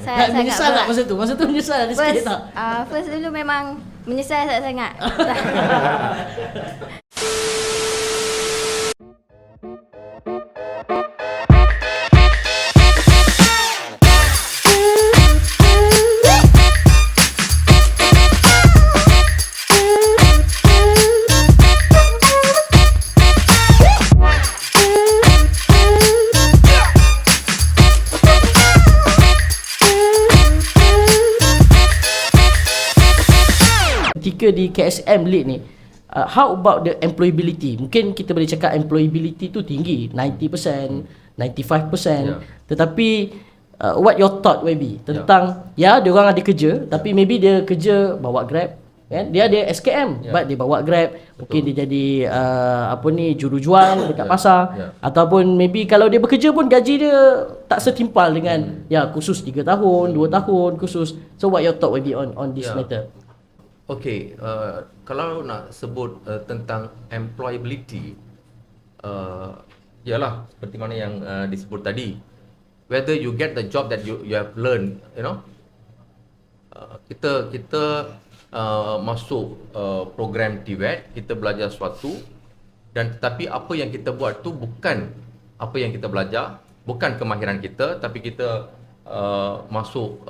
Saya menyesal tak berat. masa tu menyesal ada sikit tak? First dulu memang menyesal sangat-sangat. Ketika di KSM Lead ni, how about the employability? Mungkin kita boleh cakap employability tu tinggi, 90%, 95%. Tetapi what your thought maybe tentang dia orang ada kerja, tapi maybe dia kerja bawa Grab, kan? Dia ada SKM, but dia bawa Grab. Mungkin dia jadi jurujual dekat pasar, ataupun maybe kalau dia bekerja pun gaji dia tak setimpal dengan khusus 3 tahun, 2 tahun khusus. So what your thought maybe on this matter? Okay, kalau nak sebut tentang employability, ialah seperti mana yang disebut tadi, whether you get the job that you have learned, kita masuk program TVET, kita belajar sesuatu, dan tetapi apa yang kita buat tu bukan apa yang kita belajar, bukan kemahiran kita, tapi kita masuk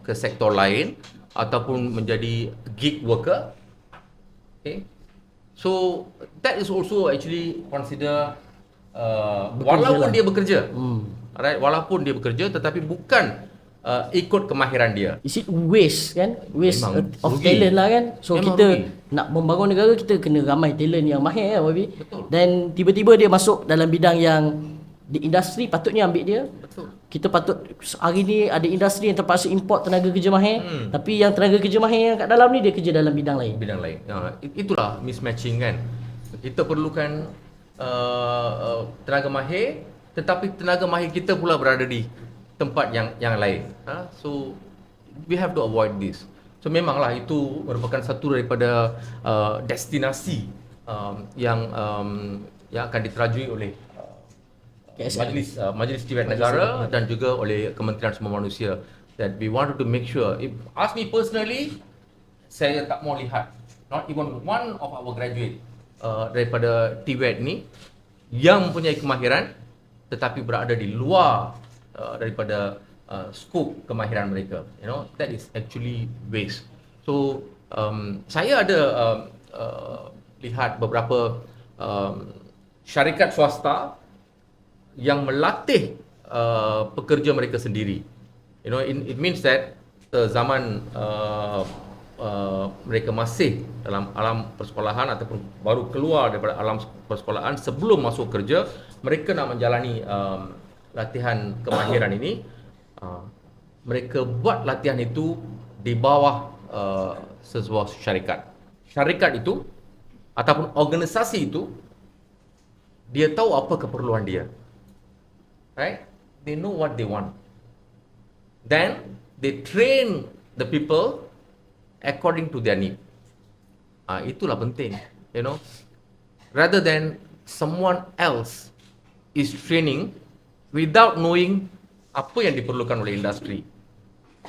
ke sektor lain ataupun menjadi gig worker. Okay, so that is also actually consider walaupun dia bekerja, alright, walaupun dia bekerja, tetapi bukan ikut kemahiran dia. Is it waste kan? Waste of rugi. talent lah kan? So Memang kita rugi. nak membangun negara, kita kena ramai talent yang mahir kan, Wabi? Betul. Dan tiba-tiba dia masuk dalam bidang yang di industri patutnya ambil dia. Betul. Kita patut, hari ni ada industri yang terpaksa import tenaga kerja mahir, tapi yang tenaga kerja mahir yang kat dalam ni dia kerja dalam bidang lain. Bidang lain. Itulah mismatching kan. Kita perlukan tenaga mahir, tetapi tenaga mahir kita pula berada di tempat yang lain. So we have to avoid this. So memanglah itu merupakan satu daripada destinasi yang akan diterajui oleh Majlis TVET Negara dan juga oleh Kementerian Sumber Manusia, that we wanted to make sure. If ask me personally, saya tak mau lihat not even one of our graduate daripada TVET ni yang mempunyai kemahiran tetapi berada di luar daripada skop kemahiran mereka. That is actually waste. So saya ada lihat beberapa syarikat swasta yang melatih pekerja mereka sendiri. It means that zaman mereka masih dalam alam persekolahan ataupun baru keluar daripada alam persekolahan, sebelum masuk kerja, mereka nak menjalani latihan kemahiran ini. Mereka buat latihan itu di bawah sebuah syarikat. Syarikat itu ataupun organisasi itu, dia tahu apa keperluan dia. Right? They know what they want. Then they train the people according to their need. Itulah penting, rather than someone else is training without knowing apa yang diperlukan oleh industri.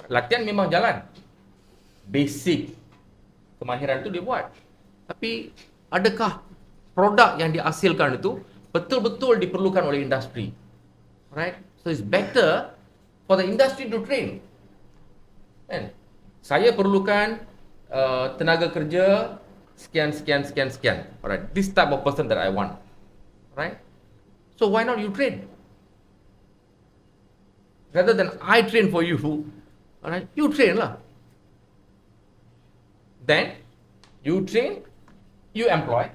Latihan memang jalan, basic kemahiran itu dia buat, tapi adakah produk yang dihasilkan itu betul-betul diperlukan oleh industri? Right? So it's better for the industry to train. Kan? Saya perlukan tenaga kerja sekian. Alright, this type of person that I want. Right? So why not you train? Rather than I train for you, alright, you train lah. Then you train, you employ.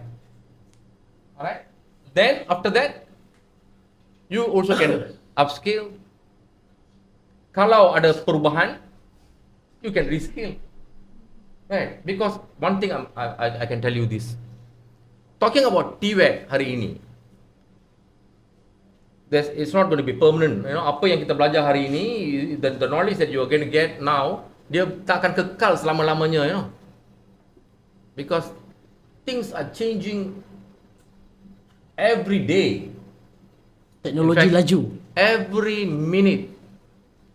Alright? Then after that, you also can upskill. Kalau ada perubahan, you can reskill. Right? Because one thing I can tell you this. Talking about TVET hari ini, it's not going to be permanent. Apa yang kita belajar hari ini, the knowledge that you are going to get now, dia tak akan kekal selama-lamanya. Because things are changing every day. Teknologi laju. Every minute,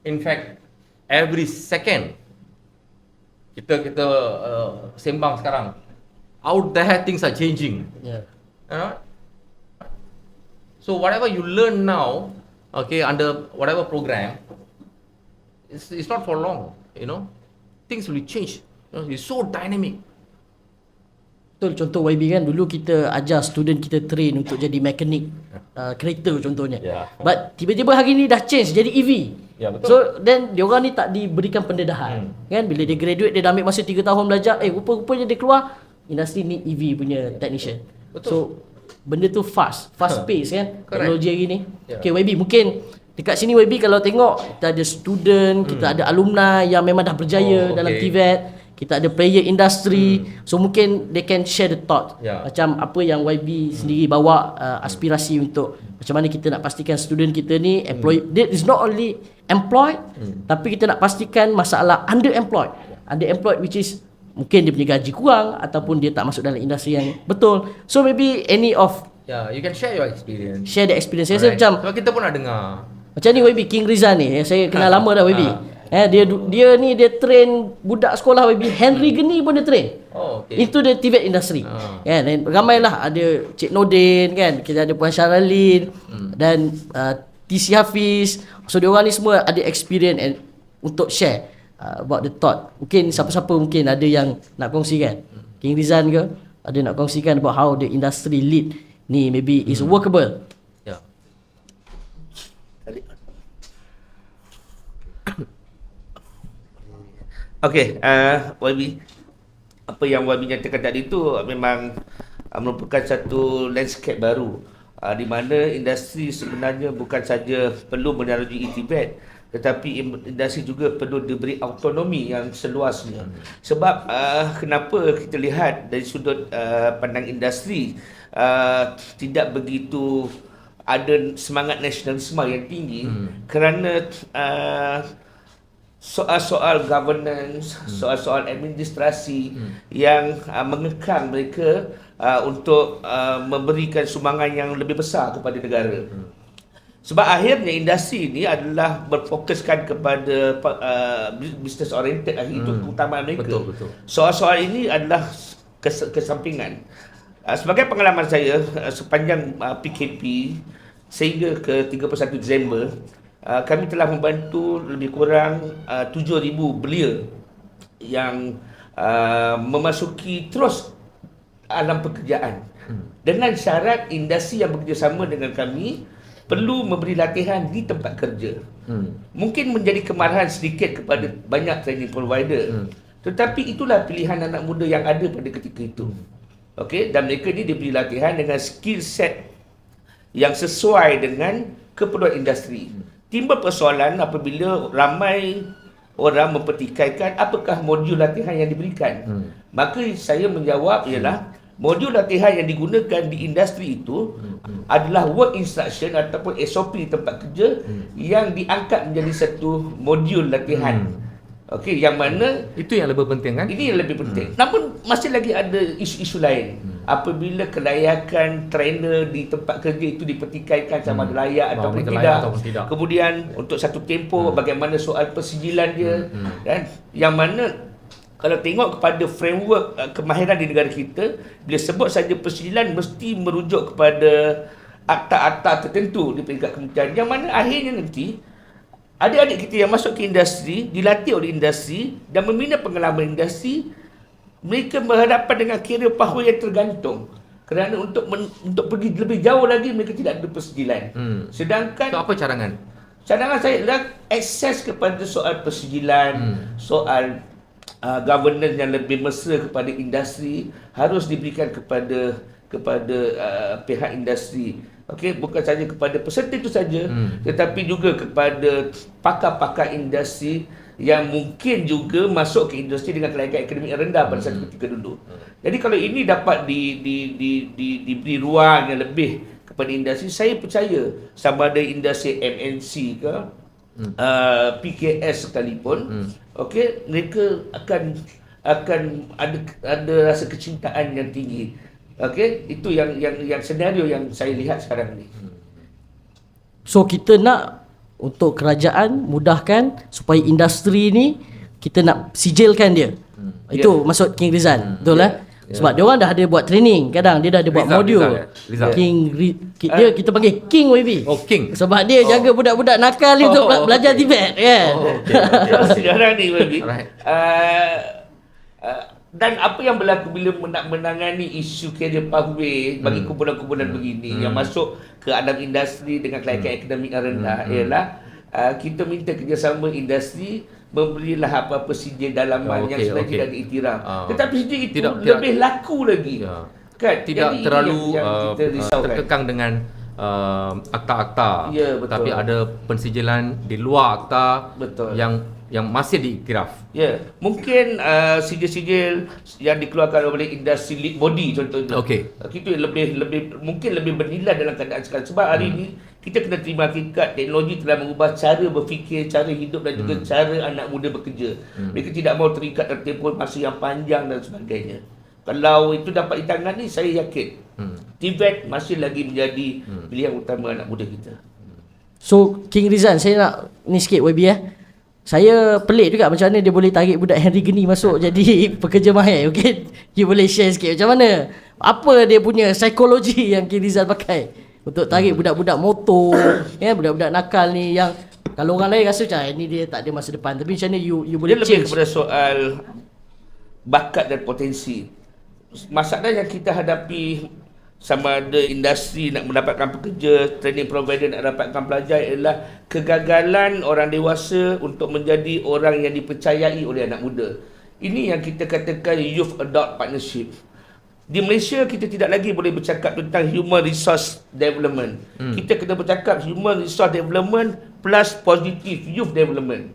In fact, every second kita sembang sekarang, out there things are changing. Yeah. You know? So whatever you learn now, okay, under whatever program, it's not for long, you know. Things will change. You know, it's so dynamic. Betul, contoh YB kan dulu kita ajar student kita train untuk jadi mekanik kereta contohnya. Ya. But tiba-tiba hari ni dah change jadi EV. Ya, betul. So then diorang ni tak diberikan pendedahan. Kan bila dia graduate dia dah ambil masa 3 tahun belajar, rupa-rupanya dia keluar industri ni EV punya technician. Betul. So benda tu fast pace kan. Correct. Teknologi hari ni. Ya. Okay YB, mungkin dekat sini YB kalau tengok kita ada student, kita ada alumni yang memang dah berjaya dalam okay. TVET. Kita ada player industri, so mungkin they can share the thought. Ya. Macam apa yang YB sendiri bawa aspirasi untuk macam mana kita nak pastikan student kita ni dia is not only employed, tapi kita nak pastikan masalah underemployed. Underemployed which is mungkin dia punya gaji kurang ataupun dia tak masuk dalam industri yang betul. So maybe any of Yeah, you can share your experience. share the experience. Saya rasa Alright. macam Sebab kita pun nak dengar. macam ni YB King Rizal ni, saya kenal lama dah YB. Dia ni dia train budak sekolah YB. Henry Geni pun dia train. Oh, okay. Itu dia TVET industri. Kan, dan ramailah ada Cik Nordin kan, kita ada Puan Syaralin dan TC Hafiz. So diorang ni semua ada experience and untuk share about the thought. Mungkin siapa-siapa mungkin ada yang nak kongsikan. King Rizal ke ada nak kongsikan about how the industry lead ni maybe is workable. Yeah. Okey, YB, apa yang YB nyatakan tadi tu memang merupakan satu landscape baru di mana industri sebenarnya bukan saja perlu menerogi TVET, tetapi industri juga perlu diberi autonomi yang seluasnya. Sebab kenapa kita lihat dari sudut pandang industri tidak begitu ada semangat nasionalisme yang tinggi kerana soal-soal governance, soal-soal administrasi yang mengekang mereka untuk memberikan sumbangan yang lebih besar kepada negara. Sebab akhirnya industri ini adalah berfokuskan kepada business oriented, itu keutamaan mereka. Betul. Soal-soal ini adalah kesampingan. Sebagai pengalaman saya sepanjang PKP sehingga ke 31 Disember, kami telah membantu lebih kurang 7,000 belia yang memasuki terus alam pekerjaan dengan syarat industri yang bekerjasama dengan kami perlu memberi latihan di tempat kerja. Mungkin menjadi kemarahan sedikit kepada banyak training provider, tetapi itulah pilihan anak muda yang ada pada ketika itu. Okey, dan mereka ni diberi latihan dengan skill set yang sesuai dengan keperluan industri. Timbul persoalan apabila ramai orang mempertikaikan apakah modul latihan yang diberikan. Maka saya menjawab ialah modul latihan yang digunakan di industri itu adalah work instruction ataupun SOP di tempat kerja yang diangkat menjadi satu modul latihan. Okey, yang mana Itu yang lebih penting kan? ini yang lebih penting. Namun masih lagi ada isu-isu lain. Apabila kelayakan trainer di tempat kerja itu dipertikaikan sama ada layak ataupun mereka tidak. layak ataupun tidak. Kemudian untuk satu tempoh bagaimana soal persijilan dia kan, yang mana kalau tengok kepada framework kemahiran di negara kita, bila sebut saja persijilan mesti merujuk kepada akta-akta tertentu di peringkat kementerian, yang mana akhirnya nanti adik-adik kita yang masuk ke industri, dilatih oleh industri dan membina pengalaman industri, mereka berhadapan dengan career pathway yang tergantung. Kerana untuk pergi lebih jauh lagi mereka tidak ada persijilan. Sedangkan So apa cadangan? cadangan saya adalah akses kepada soal persijilan, soal governance yang lebih mesra kepada industri harus diberikan kepada pihak industri. Okey, bukan saja kepada peserta itu saja, tetapi juga kepada pakar-pakar industri yang mungkin juga masuk ke industri dengan kelayakan akademik yang rendah pada satu ketika dulu. Jadi kalau ini dapat diberi ruang yang lebih kepada industri, saya percaya sama ada industri MNC ke PKS sekalipun, okey, mereka akan ada rasa kecintaan yang tinggi. Okey, itu yang senario yang saya lihat sekarang ni. So kita nak untuk kerajaan mudahkan supaya industri ni kita nak sijilkan dia. Itu maksud King Rizal. Betul lah. Sebab dia orang dah ada buat training, kadang dia dah ada buat modul. Rizal. Kita panggil King YB. Oh, King. Sebab dia jaga budak-budak nakal ni untuk belajar Tibet kan. Sekarang ni baby. Alright. Dan apa yang berlaku bila nak menangani isu career pathway bagi kumpulan-kumpulan begini yang masuk ke dalam industri dengan kelayakan akademik yang rendah ialah kita minta kerjasama industri memberilah apa-apa sijil dalaman yang sebenarnya tidak diiktiraf. Tetapi sijil itu lebih laku lagi. Kan? Tidak Jadi terlalu yang kita risaukan. terkekang dengan akta-akta. Ya, betul. Tapi ada pensijilan di luar akta Betul. yang masih diiktiraf. Ya, mungkin sijil-sijil yang dikeluarkan oleh industri lead body contohnya. Okey. Itu mungkin lebih bernilai dalam keadaan sekarang. Sebab hari ini kita kena terima hakikat teknologi telah mengubah cara berfikir, cara hidup dan juga cara anak muda bekerja. Mereka tidak mahu terikat dalam tempoh masa yang panjang dan sebagainya. Kalau itu dapat ditangani, saya yakin Tibet masih lagi menjadi pilihan utama anak muda kita. So King Rizal, saya nak ni sikit YB Saya pelik juga macam mana dia boleh tarik budak Henry Geni masuk jadi pekerja mahir. Okay, you boleh share sikit macam mana? Apa dia punya psikologi yang King Rizal pakai untuk tarik budak-budak motor, budak-budak nakal ni yang kalau orang lain rasa macam ni dia tak ada masa depan, tapi macam mana you boleh Dia lebih change? kepada soal bakat dan potensi. Masalah yang kita hadapi sama ada industri nak mendapatkan pekerja, training provider nak dapatkan pelajar ialah kegagalan orang dewasa untuk menjadi orang yang dipercayai oleh anak muda. Ini yang kita katakan youth adult partnership. Di Malaysia kita tidak lagi boleh bercakap tentang human resource development. Kita kena bercakap human resource development plus positive youth development.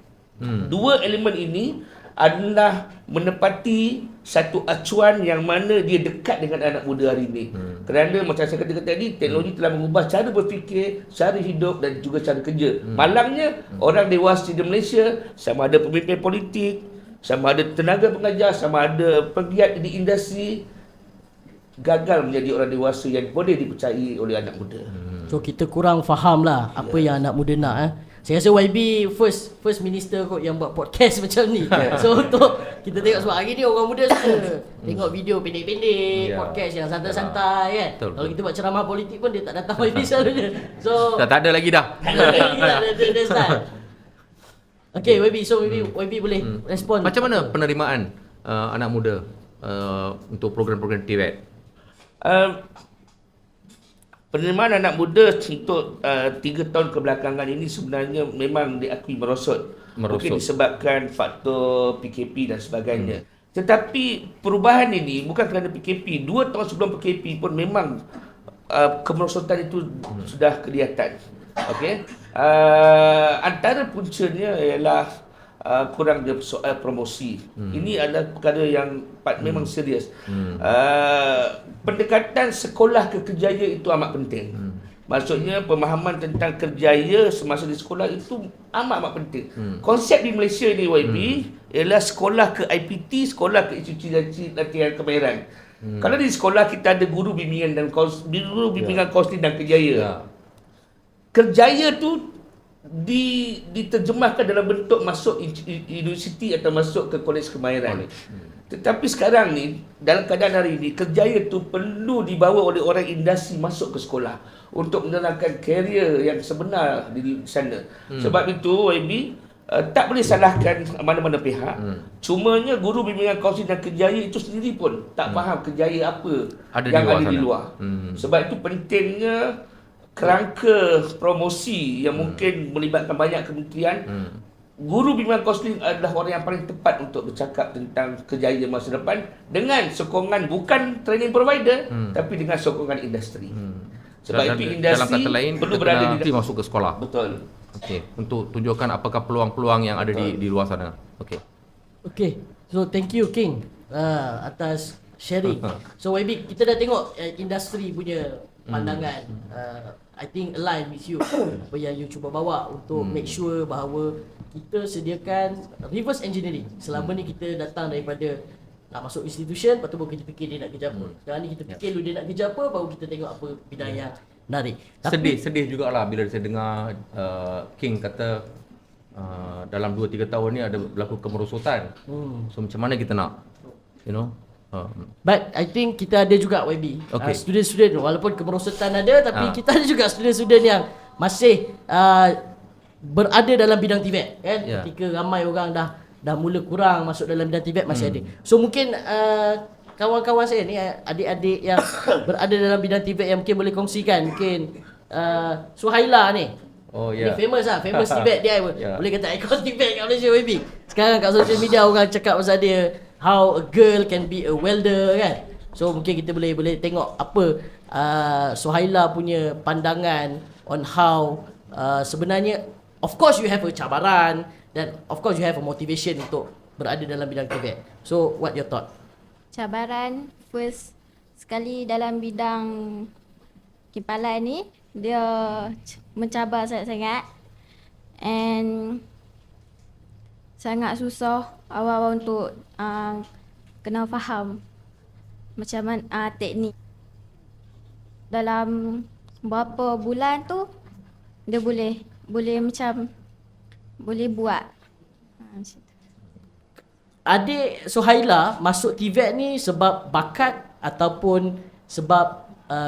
Dua elemen ini adalah menepati satu acuan yang mana dia dekat dengan anak muda hari ini. Kerana macam saya katakan tadi, teknologi telah mengubah cara berfikir, cara hidup dan juga cara kerja. Malangnya orang dewasa di Malaysia, sama ada pemimpin politik, sama ada tenaga pengajar, sama ada pegiat di industri, gagal menjadi orang dewasa yang boleh dipercayai oleh anak muda. So kita kurang faham lah apa yang anak muda nak. Saya rasa YB first minister kot yang buat podcast macam ni. So untuk kita tengok, sebab hari ni orang muda suka tengok video pendek-pendek, podcast yang santai-santai kan. Betul. Kalau kita buat ceramah politik pun dia tak datang YB selalunya. So Tak ada lagi dah. dia start. Okay YB, so YB boleh respon. Macam mana penerimaan anak muda untuk program-program Tibet? Penerimaan anak muda untuk 3 tahun kebelakangan ini sebenarnya memang diakui merosot. Mungkin disebabkan faktor PKP dan sebagainya. Tetapi perubahan ini bukan kerana PKP. 2 tahun sebelum PKP pun memang kemerosotan itu sudah kelihatan. Okey. Antara puncanya ialah kurang dia soal promosi. Ini adalah perkara yang memang serius. Pendekatan sekolah ke kerjaya itu amat penting. Maksudnya pemahaman tentang kerjaya semasa di sekolah itu amat penting. Konsep di Malaysia ni YB ialah sekolah ke IPT, sekolah ke institusi latihan kemahiran. Kalau di sekolah kita ada guru bimbingan dan bimbingan kaunseling dan kerjaya. Kerjaya tu diterjemahkan dalam bentuk masuk universiti atau masuk ke kolej kemahiran. Tetapi sekarang ni dalam keadaan hari ini kerjaya tu perlu dibawa oleh orang industri masuk ke sekolah untuk menerangkan karier yang sebenar di sana. Sebab itu YB tak boleh salahkan mana-mana pihak. Cumanya guru bimbingan kaunseling dan kerjaya itu sendiri pun tak faham kerjaya apa yang ada di luar. Sebab itu pentingnya kerangka promosi yang mungkin melibatkan banyak kementerian. Guru bimbingan kaunseling adalah orang yang paling tepat untuk bercakap tentang kerjaya masa depan dengan sokongan bukan training provider tapi dengan sokongan industri. Sebab itu industri dalam kata lain perlu kita berada kena di masuk ke sekolah. Betul. Okey, untuk tunjukkan apakah peluang-peluang yang ada di luar sana. Okey. Okay, so thank you King atas sharing. So YB, kita dah tengok industri punya pandangan. I think align with you apa yang you cuba bawa untuk make sure bahawa kita sediakan reverse engineering. Selama ni kita datang daripada nak masuk institution, lepas tu baru kita fikir dia nak kerja apa. Sekarang ni kita fikir dia nak kerja apa, baru kita tengok apa bidang yang menarik. Sedih jugalah bila saya dengar King kata dalam 2-3 tahun ni ada berlaku kemerosotan. So macam mana kita nak But I think kita ada juga YB student-student walaupun kemerosotan ada, tapi kita ada juga student-student yang masih berada dalam bidang TVET kan. Ketika ramai orang dah mula kurang masuk dalam bidang TVET masih ada. So mungkin kawan-kawan saya ni, adik-adik yang berada dalam bidang TVET yang mungkin boleh kongsikan, mungkin Suhaila ni. Ni famous TVET dia. Boleh kata ikon TVET kat Malaysia YB. Sekarang kat social media orang cakap pasal dia, how a girl can be a welder kan. So mungkin kita boleh tengok apa Suhaila punya pandangan on how sebenarnya of course you have a cabaran dan of course you have a motivation untuk berada dalam bidang TVET. So what your thought? Cabaran first sekali dalam bidang kipalan ni, dia mencabar sangat-sangat and sangat susah awal-awal untuk kena faham macam mana teknik. Dalam berapa bulan tu dia boleh macam boleh buat. Macam tu. Adik Suhaila masuk TVET ni sebab bakat ataupun sebab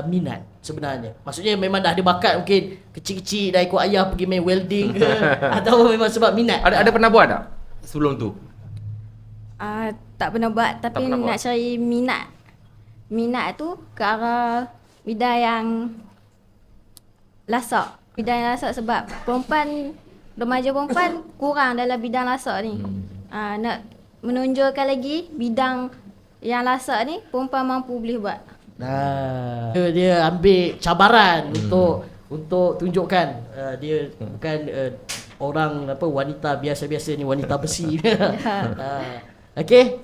minat sebenarnya? Maksudnya memang dah ada bakat, mungkin kecil-kecil dah ikut ayah pergi main welding ke atau memang sebab minat? Ada pernah buat tak sebelum tu? Tak pernah buat, tapi nak cari minat. Minat tu ke arah bidang yang lasak. Bidang yang lasak sebab remaja perempuan kurang dalam bidang lasak ni. Nak menonjolkan lagi bidang yang lasak ni perempuan mampu boleh buat. Dia ambil cabaran untuk tunjukkan dia bukan orang wanita biasa-biasa ni, wanita besi. Okey.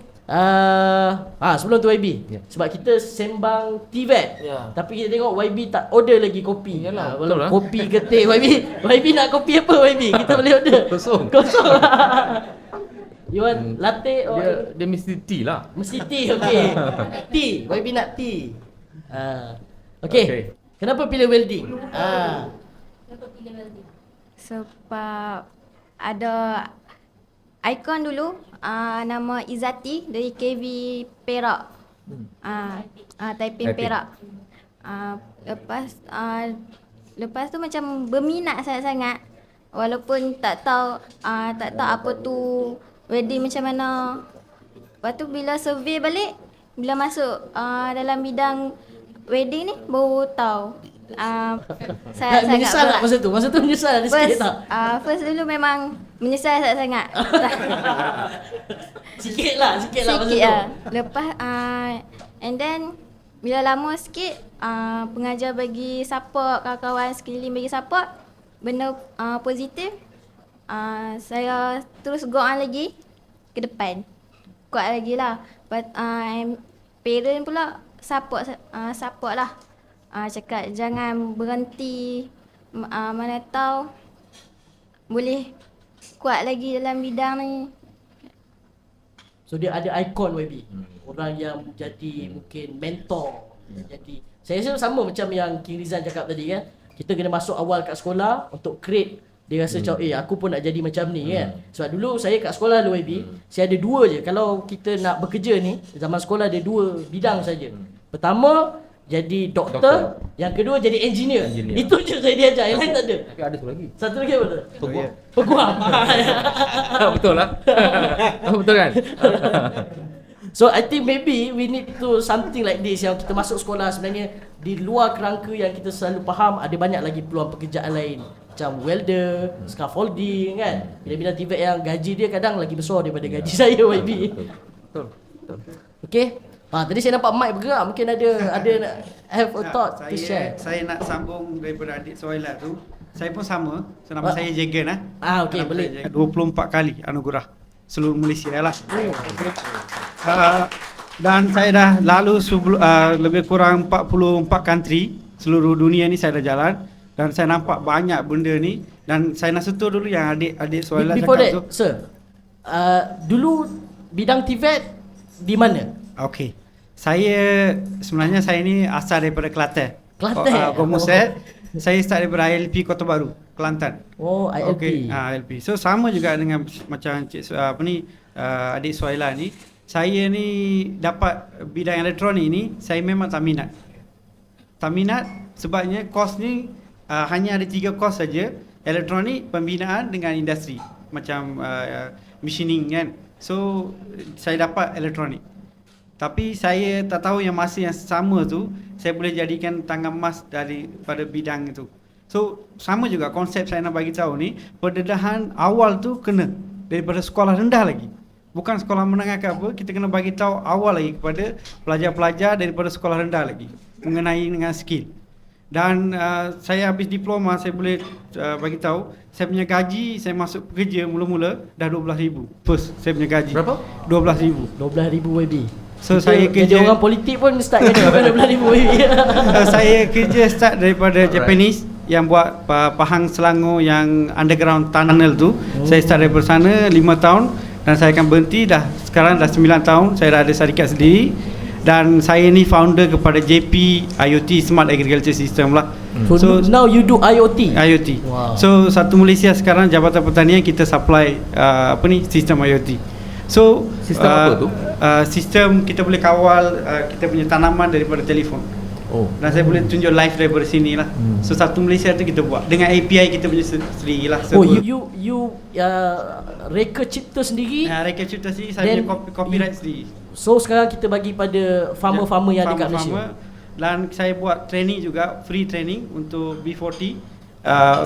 Sebelum tu YB, sebab kita sembang TVET, tapi kita tengok YB tak order lagi kopi. Betul lah. Kopi ke teh YB nak kopi apa YB? Kita boleh order. Kosong. You want latte or dia mesti tea lah. Mesti tea, okey. Tea, YB nak tea. Okey. Kenapa pilih welding? Kenapa pilih welding? Sebab ada ikon dulu nama Izati dari KV Perak. Taiping Perak. Lepas tu macam berminat sangat-sangat walaupun tak tahu apa tu wedding macam mana. Lepas tu bila survey balik, bila masuk dalam bidang wedding ni baru tahu. Saya menyesal tak masa tu? Masa tu menyesal ada sikit tak? First dulu memang menyesal sangat. Sikit lah masa tu. Lepas and then bila lama sikit pengajar bagi support, kawan-kawan sekeliling bagi support, benda positif. Saya terus go on lagi ke depan. Kuat lagi lah. But parent pula support lah. Cakap jangan berhenti, mana tahu boleh kuat lagi dalam bidang ni. So dia ada ikon YB, orang yang jadi mungkin mentor. Jadi saya rasa sama macam yang King Rizan cakap tadi kan. Kita kena masuk awal kat sekolah untuk create. Dia rasa macam aku pun nak jadi macam ni kan. Sebab dulu saya kat sekolah dulu YB, saya ada dua je. Kalau kita nak bekerja ni, zaman sekolah ada dua bidang saja. Pertama jadi doktor, yang kedua jadi engineer. Itu je saya diajar, yang lain tak ada. Tapi ada satu lagi. Satu lagi apa tu? Peguam. Betul lah. Betul kan? So I think maybe we need to something like this, yang kita masuk sekolah sebenarnya di luar kerangka yang kita selalu faham, ada banyak lagi peluang pekerjaan lain. Macam welder, scaffolding kan. Bila-bila TVET yang gaji dia kadang lagi besar daripada gaji saya YB. Betul. Okay. Tadi saya nampak mic bergerak, mungkin ada nak have a thought to share. Saya nak sambung daripada adik Suhaila tu. Saya pun sama. So nama saya Jagan okey, boleh. 24 kali anugerah seluruh Malaysia lah. Dan saya dah lalu lebih kurang 44 country seluruh dunia ni saya dah jalan, dan saya nampak banyak benda ni, dan saya nak sentuh dulu yang adik Suhaila Before cakap that, tu. sir, dulu bidang TVET di mana? Okey. Sebenarnya saya ni asal daripada Kelantan. Kelantan. Komuset. Saya start daripada ILP Kota Baru, Kelantan. Oh, ILP. ILP. So sama juga dengan macam adik Suhaila ni. Saya ni dapat bidang elektronik ni, saya memang tak minat. Tak minat sebabnya kos ni hanya ada 3 kos saja, elektronik, pembinaan dengan industri. Macam machining kan. So saya dapat elektronik. Tapi saya tak tahu yang masa yang sama tu saya boleh jadikan tangan emas daripada bidang itu. So sama juga konsep saya nak bagi tahu ni, pendedahan awal tu kena daripada sekolah rendah lagi. Bukan sekolah menengah ke apa, kita kena bagi tahu awal lagi kepada pelajar-pelajar daripada sekolah rendah lagi mengenai dengan skill. Dan saya habis diploma, saya boleh bagi tahu saya punya gaji, saya masuk kerja mula-mula dah 12,000. First saya punya gaji. Berapa? 12,000. 12,000 WB. So Kita saya jadi kerja orang politik pun start gaji 12,000 WB. saya kerja start daripada Japanese yang buat Pahang Selangor yang underground tunnel tu. Saya start daripada sana 5 tahun dan saya akan berhenti dah. Sekarang dah 9 tahun saya dah ada syarikat sendiri. Dan saya ni founder kepada JP IoT Smart Agriculture System lah. So now you do IoT. IoT. Wow. So Satu Malaysia sekarang Jabatan Pertanian kita supply sistem IoT. So Sistem apa tu? Sistem kita boleh kawal kita punya tanaman daripada telefon. Oh. Dan saya boleh tunjuk live daripada sini lah. So Satu Malaysia tu kita buat dengan API kita punya sendiri lah. Oh, you reka cipta sendiri. Reka cipta sendiri, saya Then punya copyright sendiri. So sekarang kita bagi pada farmer-farmer yang dekat Malaysia. Dan saya buat training juga, free training untuk B40.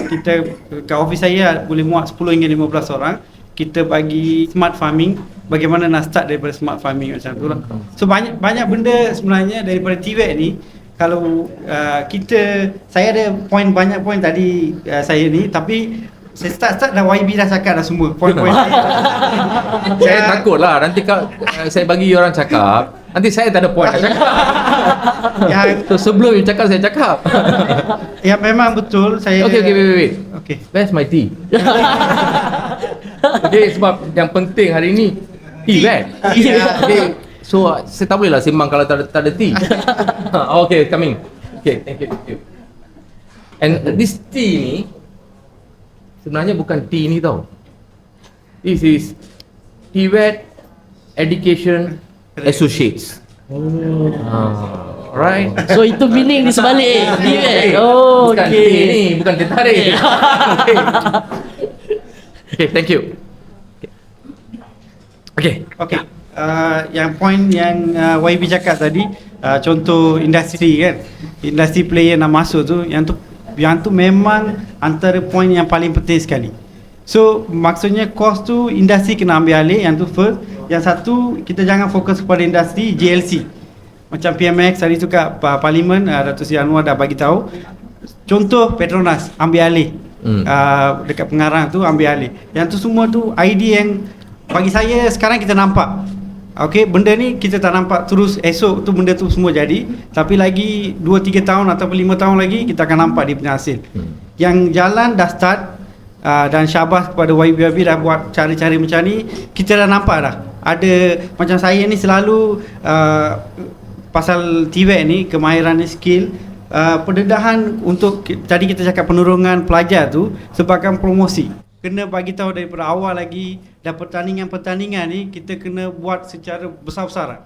Kita kat office saya boleh muat 10 hingga 15 orang. Kita bagi smart farming, bagaimana nak start daripada smart farming macam tu lah. So banyak benda sebenarnya daripada TVET ni. Kalau saya ada banyak point tadi saya ni, tapi saya start dah YB dah cakap dah semua poin-poin saya. Saya takut lah nanti saya bagi orang cakap, nanti saya tak ada point nak cakap. So sebelum you cakap, saya cakap. Ya memang betul saya. Okay, wait. Okay. Where's my tea? Okay, sebab yang penting hari ni tea kan? Okay, so saya tak boleh lah sembang kalau tak ada tea. Okay, coming. Okay, thank you. And this tea ni sebenarnya bukan tea ni tau. This is TVET Education Associates. Right? So itu meaning di sebalik TVET. Oh, bukan okey. tea ni, bukan teh tarik. Okay, thank you. Okay. Yang poin yang YB cakap tadi, contoh industri kan, industri player nak masuk tu, yang tu memang antara poin yang paling penting sekali. So maksudnya cost tu industri kena ambil alih, yang tu first. Yang satu, kita jangan fokus kepada industri, JLC. Macam PMX tadi tu kat Parlimen, Datuk Seri Anwar dah bagi tahu. Contoh Petronas ambil alih. Dekat Pengarang tu ambil alih. Yang tu semua tu idea yang bagi saya sekarang kita nampak. Okey, benda ni kita tak nampak terus esok tu benda tu semua jadi, tapi lagi 2-3 tahun ataupun 5 tahun lagi kita akan nampak dia punya hasil. Yang jalan dah start, dan syabas kepada YB dah buat cara-cara macam ni, kita dah nampak dah. Ada macam saya ni selalu pasal TVET ni, kemahiran ni, skill, pendedahan untuk tadi kita cakap penurungan pelajar tu sebagai promosi. Kena bagi tahu daripada awal lagi, dan pertandingan-pertandingan ni kita kena buat secara besar-besaran.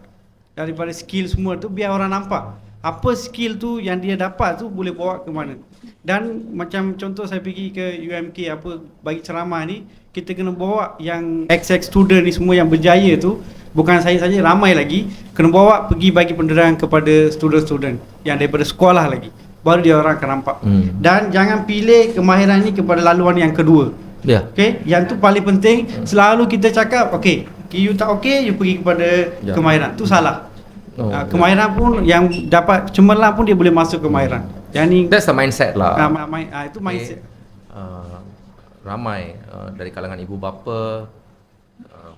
Daripada skill semua tu biar orang nampak apa skill tu yang dia dapat tu boleh bawa ke mana. Dan macam contoh saya pergi ke UMK apa bagi ceramah ni, kita kena bawa yang XX student ni semua yang berjaya tu, bukan saya saja, ramai lagi, kena bawa pergi bagi pendedahan kepada student-student yang daripada sekolah lagi, baru dia orang akan nampak. Dan jangan pilih kemahiran ni kepada laluan yang kedua. Okay, yang tu paling penting. Selalu kita cakap, okay, you tak okay, you pergi kepada kemahiran. Tu salah. Kemahiran pun yang dapat cemerlang pun dia boleh masuk kemahiran. Yang ni That's the mindset lah. Itu mindset. Ramai dari kalangan ibu bapa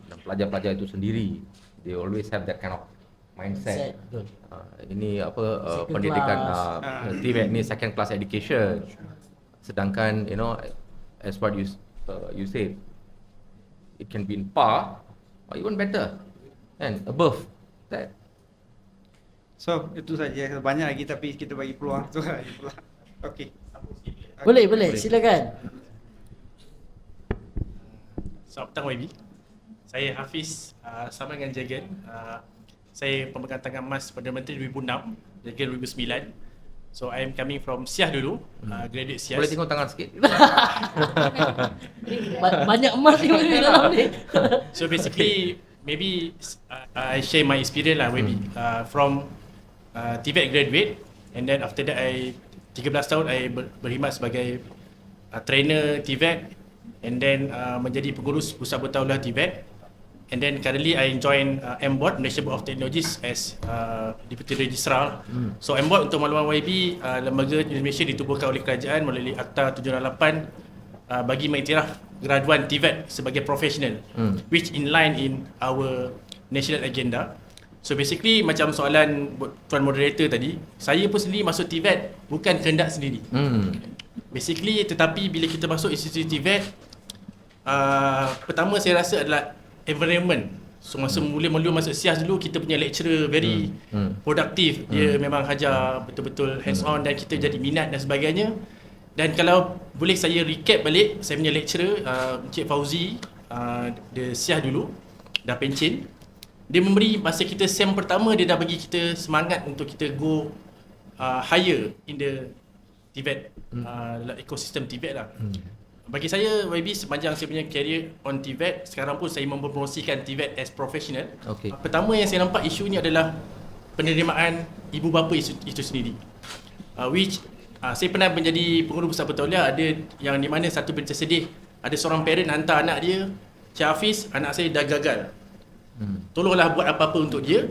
dan pelajar-pelajar itu sendiri, they always have that kind of mindset. Ini Second pendidikan TVET ni second class education. Sedangkan as what you said, it can be in par or even better and above that. So itu saja, banyak lagi tapi kita bagi peluang tu lagi pula. Okey. Boleh, silakan. Selamat petang YB. Saya Hafiz, sama dengan Jagan. Saya pemegang tangan emas Perdana Menteri 2006, Jagan 2009. So I am coming from SIAS dulu, graduate SIAS. Boleh tengok tangan sikit? Banyak emas di dalam ni. So basically, maybe I share my experience lah maybe from TVET graduate, and then after that I 13 tahun I berkhidmat sebagai trainer TVET, and then menjadi pengurus Pusat Bertaulah TVET, and then currently I join MBOT, Malaysia Board of Technologies, as Deputy Registrar. So MBOT, untuk makluman YB, lembaga Indonesia ditubuhkan oleh kerajaan melalui Akta 768 bagi mengiktiraf graduan TVET sebagai profesional, which in line in our national agenda. So basically macam soalan Tuan Moderator tadi, saya pun sendiri masuk TVET bukan kehendak sendiri. Basically, tetapi bila kita masuk institusi TVET, pertama saya rasa adalah environment. So masa mula-mula masuk SIAS dulu, kita punya lecturer very produktif. Dia memang hajar betul-betul hands on dan kita jadi minat dan sebagainya. Dan kalau boleh saya recap balik, saya punya lecturer Encik Fauzi, dia SIAS dulu, dah pencen. Dia memberi, masa kita SEM pertama, dia dah bagi kita semangat untuk kita go higher in the TVET, dalam ekosistem TVET lah. Bagi saya, YB, sepanjang saya punya career on TVET, sekarang pun saya mempromosikan TVET as professional. Okay. Pertama yang saya nampak isu ni adalah penerimaan ibu bapa itu sendiri. Which saya pernah menjadi pengurus Pusat Bertauliah, ada yang di mana satu berita sedih, ada seorang parent hantar anak dia, Cik Hafiz, anak saya dah gagal. Tolonglah buat apa-apa untuk dia.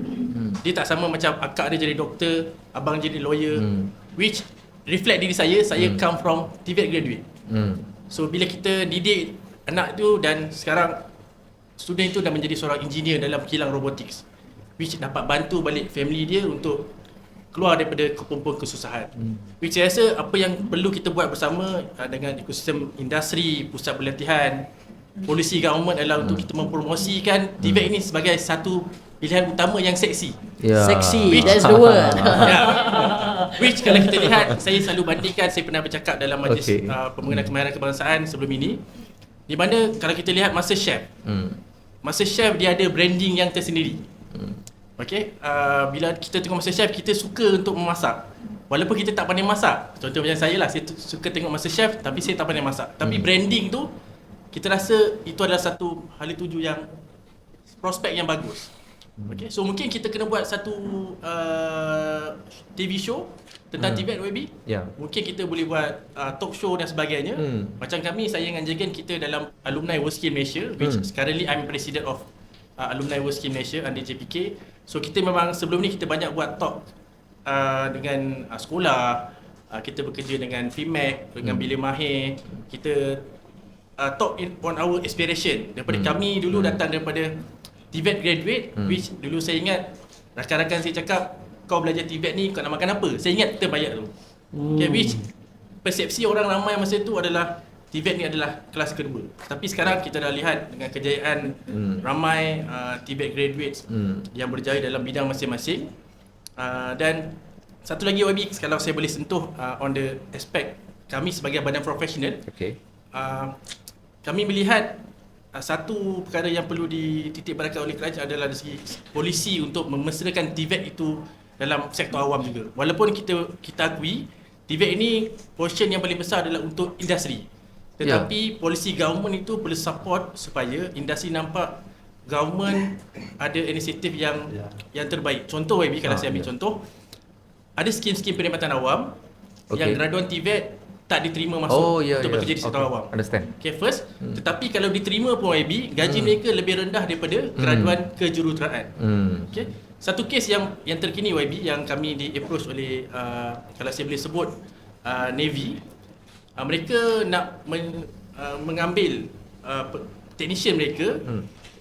Dia tak sama macam akak dia jadi doktor, abang jadi lawyer. Which reflect diri saya come from TVET graduate. So bila kita didik anak tu, dan sekarang student itu dah menjadi seorang engineer dalam kilang robotics, which dapat bantu balik family dia untuk keluar daripada kepompong kesusahan. Which saya rasa apa yang perlu kita buat bersama dengan ekosistem industri, pusat pelatihan, polisi government adalah untuk kita mempromosikan TVET ini sebagai satu pilihan utama yang seksi. Seksi, that's the word. Which kalau kita lihat, saya selalu bandingkan, saya pernah bercakap dalam majlis pembangunan kemahiran kebangsaan sebelum ini, di mana kalau kita lihat MasterChef, MasterChef dia ada branding yang tersendiri. Okay, bila kita tengok MasterChef, kita suka untuk memasak. Walaupun kita tak pandai masak. Contoh macam saya lah, saya suka tengok MasterChef tapi saya tak pandai masak. Tapi branding tu, kita rasa itu adalah satu hal tuju yang prospek yang bagus. Okay, so mungkin kita kena buat satu TV show tentang TVET, YB. Mungkin kita boleh buat talk show dan sebagainya. Macam kami, saya dengan Jagan, kita dalam Alumni World Skill Malaysia, which currently I'm president of Alumni World Skill Malaysia under JPK. So kita memang sebelum ni kita banyak buat talk dengan sekolah, kita bekerja dengan FIMAC, dengan Bilik Mahir. Kita talk on our aspiration. Daripada kami dulu datang daripada TVET graduate, which dulu saya ingat rakan-rakan saya cakap, kau belajar TVET ni kau nak makan apa? Saya ingat kita bayar tu. Okay, which persepsi orang ramai masa tu adalah TVET ni adalah kelas kedua. Tapi sekarang kita dah lihat dengan kejayaan ramai TVET graduates yang berjaya dalam bidang masing-masing. Dan satu lagi YB, kalau saya boleh sentuh on the aspect kami sebagai badan profesional. Kami melihat satu perkara yang perlu dititik beratkan oleh kerajaan adalah dari segi polisi untuk memesrakan TVET itu dalam sektor awam juga. Walaupun kita akui TVET ini portion yang paling besar adalah untuk industri. Tetapi polisi government itu perlu support supaya industri nampak government ada inisiatif yang terbaik. Contoh YB, kalau saya ambil contoh, ada skim-skim perkhidmatan awam yang graduan TVET tak diterima masuk untuk bekerja di sektor awam. Understand. Okay, first. Tetapi kalau diterima pun YB, gaji mereka lebih rendah daripada graduan kejuruteraan. Okay. Satu kes yang terkini YB yang kami di-approach oleh, kalau saya boleh sebut, Navy. Mereka nak mengambil technician mereka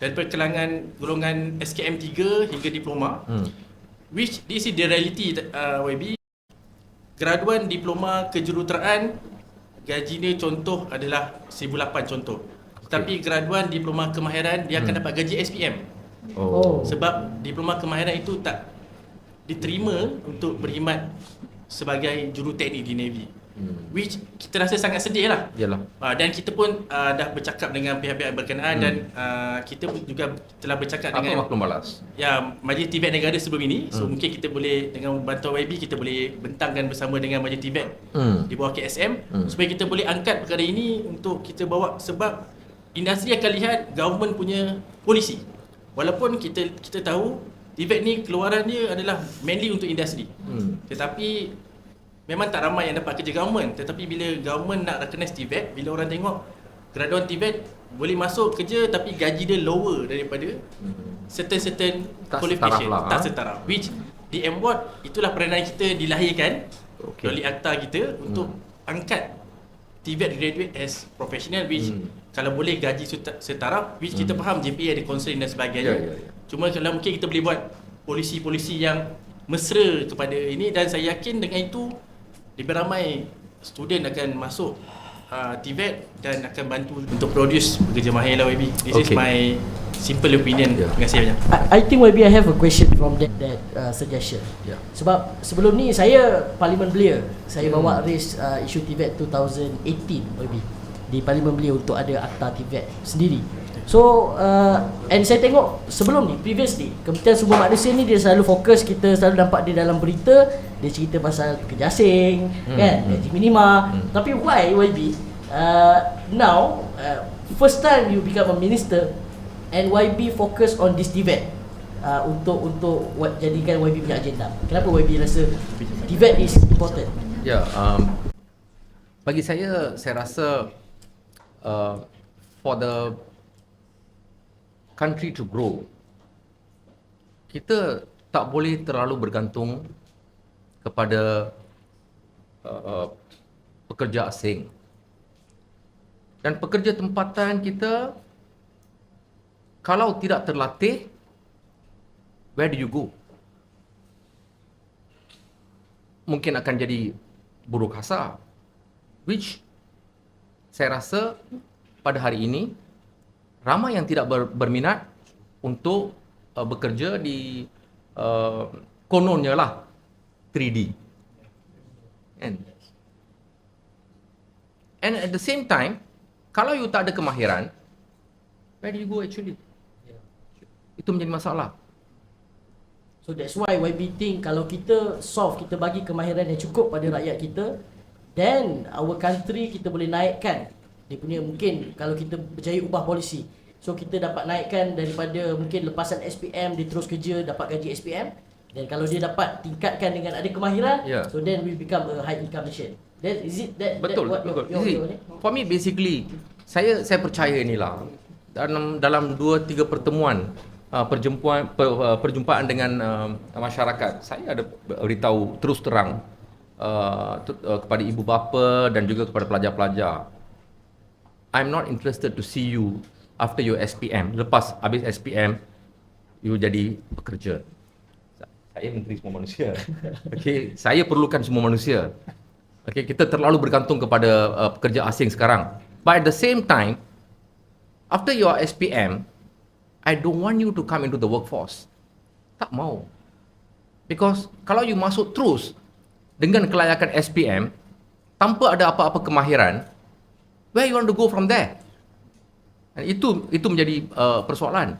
daripada kalangan golongan SKM 3 hingga diploma. Which this is the reality, YB. Graduan diploma kejuruteraan gajinya contoh adalah 1,800 contoh. Tapi graduan diploma kemahiran dia akan dapat gaji SPM. Sebab diploma kemahiran itu tak diterima untuk berkhidmat sebagai juruteknik di Navy. Which kita rasa sangat sedih lah. Yalah. Dan kita pun dah bercakap dengan pihak-pihak berkenaan dan kita pun juga telah bercakap Apa dengan maklum balas? Majlis Tibet Negara sebelum ini. So mungkin kita boleh dengan bantuan YB kita boleh bentangkan bersama dengan Majlis Tibet di bawah KSM supaya kita boleh angkat perkara ini untuk kita bawa, sebab industri akan lihat government punya polisi. Walaupun kita tahu Tibet ni keluaran dia adalah mainly untuk industri. Tetapi memang tak ramai yang dapat kerja government. Tetapi bila government nak recognize Tibet, bila orang tengok graduan Tibet boleh masuk kerja tapi gaji dia lower daripada certain Tak qualification, setaraf lah, tak setaraf. Which di MWOT itulah peranan kita dilahirkan melalui akta kita untuk angkat Tibet graduate as professional, which kalau boleh gaji setaraf, which kita faham JPA ada constraint dan sebagainya. Cuma kalau mungkin kita boleh buat polisi-polisi yang mesra kepada ini, dan saya yakin dengan itu lebih ramai student akan masuk Tibet dan akan bantu untuk produce pekerja mahir lah YB. This is my simple opinion. Terima kasih banyak. I think maybe I have a question from that suggestion. Sebab sebelum ni saya Parlimen Belia, saya bawa raise isu Tibet 2018 maybe di Parlimen Belia untuk ada akta Tibet sendiri. So and saya tengok sebelum ni previously Kementerian Sumber Manusia ni dia selalu fokus, kita selalu nampak dia dalam berita dia cerita pasal pekerja asing kan, gaji minima. Tapi why YB now first time you become a minister and YB focus on this Tibet untuk jadikan YB punya agenda. Kenapa YB rasa Tibet is important? Bagi saya rasa for the country to grow, kita tak boleh terlalu bergantung kepada pekerja asing. Dan pekerja tempatan kita kalau tidak terlatih, where do you go? Mungkin akan jadi buruh kasar, which saya rasa pada hari ini ramai yang tidak berminat untuk bekerja di kononnya lah 3D. And at the same time, kalau you tak ada kemahiran, where do you go actually? Itu menjadi masalah. So that's why YB think kalau kita bagi kemahiran yang cukup pada rakyat kita, then our country kita boleh naikkan dia punya, mungkin kalau kita berjaya ubah polisi, so kita dapat naikkan daripada mungkin lepasan SPM dia terus kerja dapat gaji SPM, dan kalau dia dapat tingkatkan dengan ada kemahiran, so then we become a high income nation. That is it that betul, that what betul. For me basically saya percaya inilah dalam 2-3 pertemuan perjumpaan dengan masyarakat, saya ada beritahu terus terang kepada ibu bapa dan juga kepada pelajar-pelajar, I'm not interested to see you after your SPM. Lepas habis SPM, you jadi pekerja. Saya menteri semua manusia. Okay, saya perlukan semua manusia. Okay, kita terlalu bergantung kepada pekerja asing sekarang. But at the same time, after your SPM, I don't want you to come into the workforce. Tak mau. Because kalau you masuk terus dengan kelayakan SPM, tanpa ada apa-apa kemahiran, where you want to go from there? And itu menjadi persoalan.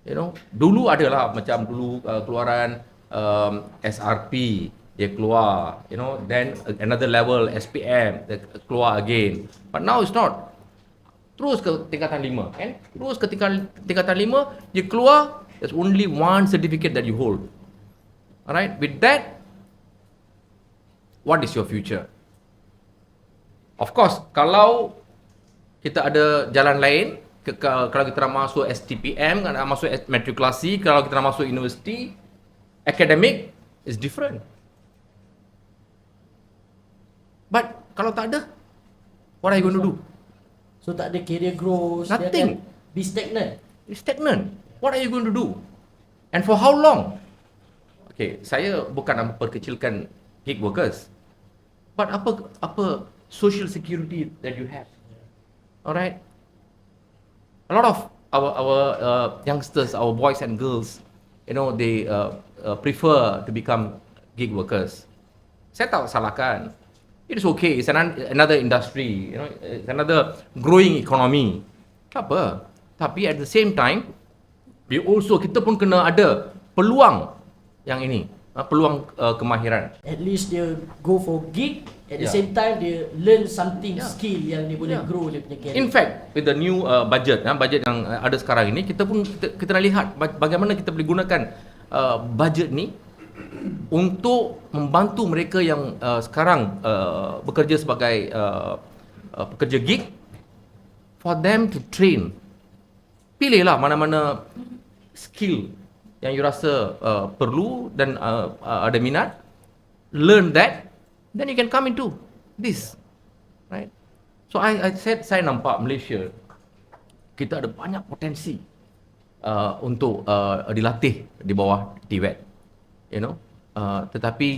You know, dulu adalah macam dulu keluaran SRP dia keluar, you know, then another level SPM dia keluar again. But now it's not. Terus ke tingkatan 5 kan? Terus ke tingkatan 5 dia keluar, there's only one certificate that you hold. Alright, with that, what is your future? Of course, kalau kita ada jalan lain, kalau kita nak masuk STPM, nak masuk matrikulasi, kalau kita nak masuk universiti, academic is different. But kalau tak ada, what are you going to do? So tak ada career growth, Nothing. dia akan be stagnant. It's stagnant. What are you going to do? And for how long? Okay, saya bukan nak memperkecilkan gig workers. But apa social security that you have? Alright. A lot of our youngsters, our boys and girls, they prefer to become gig workers. Saya tak salahkan. It is okay. It's another industry. It's another growing economy. Tak apa. Tapi at the same time, kita pun kena ada peluang yang ini, peluang kemahiran. At least dia go for gig, at the same time dia learn something skill yang dia boleh grow dia punya career. In fact, with the new budget yang ada sekarang ini, kita nak lihat bagaimana kita boleh gunakan budget ni untuk membantu mereka yang sekarang bekerja sebagai pekerja gig, for them to train. Pilihlah mana-mana skill yang you rasa perlu dan ada minat, learn that, then you can come into this, right? So I said, saya nampak Malaysia kita ada banyak potensi untuk dilatih di bawah TVET, tetapi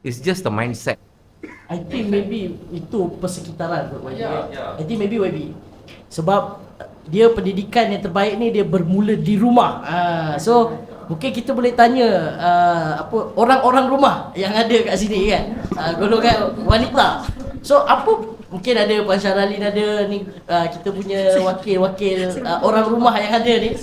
it's just the mindset. I think maybe itu persekitaran kot YB. I think maybe YB sebab dia pendidikan yang terbaik ni dia bermula di rumah. So mungkin kita boleh tanya orang-orang rumah yang ada kat sini kan, golongan wanita. So apa mungkin ada Puan Syaralin ada ni, kita punya wakil-wakil orang rumah yang ada ni,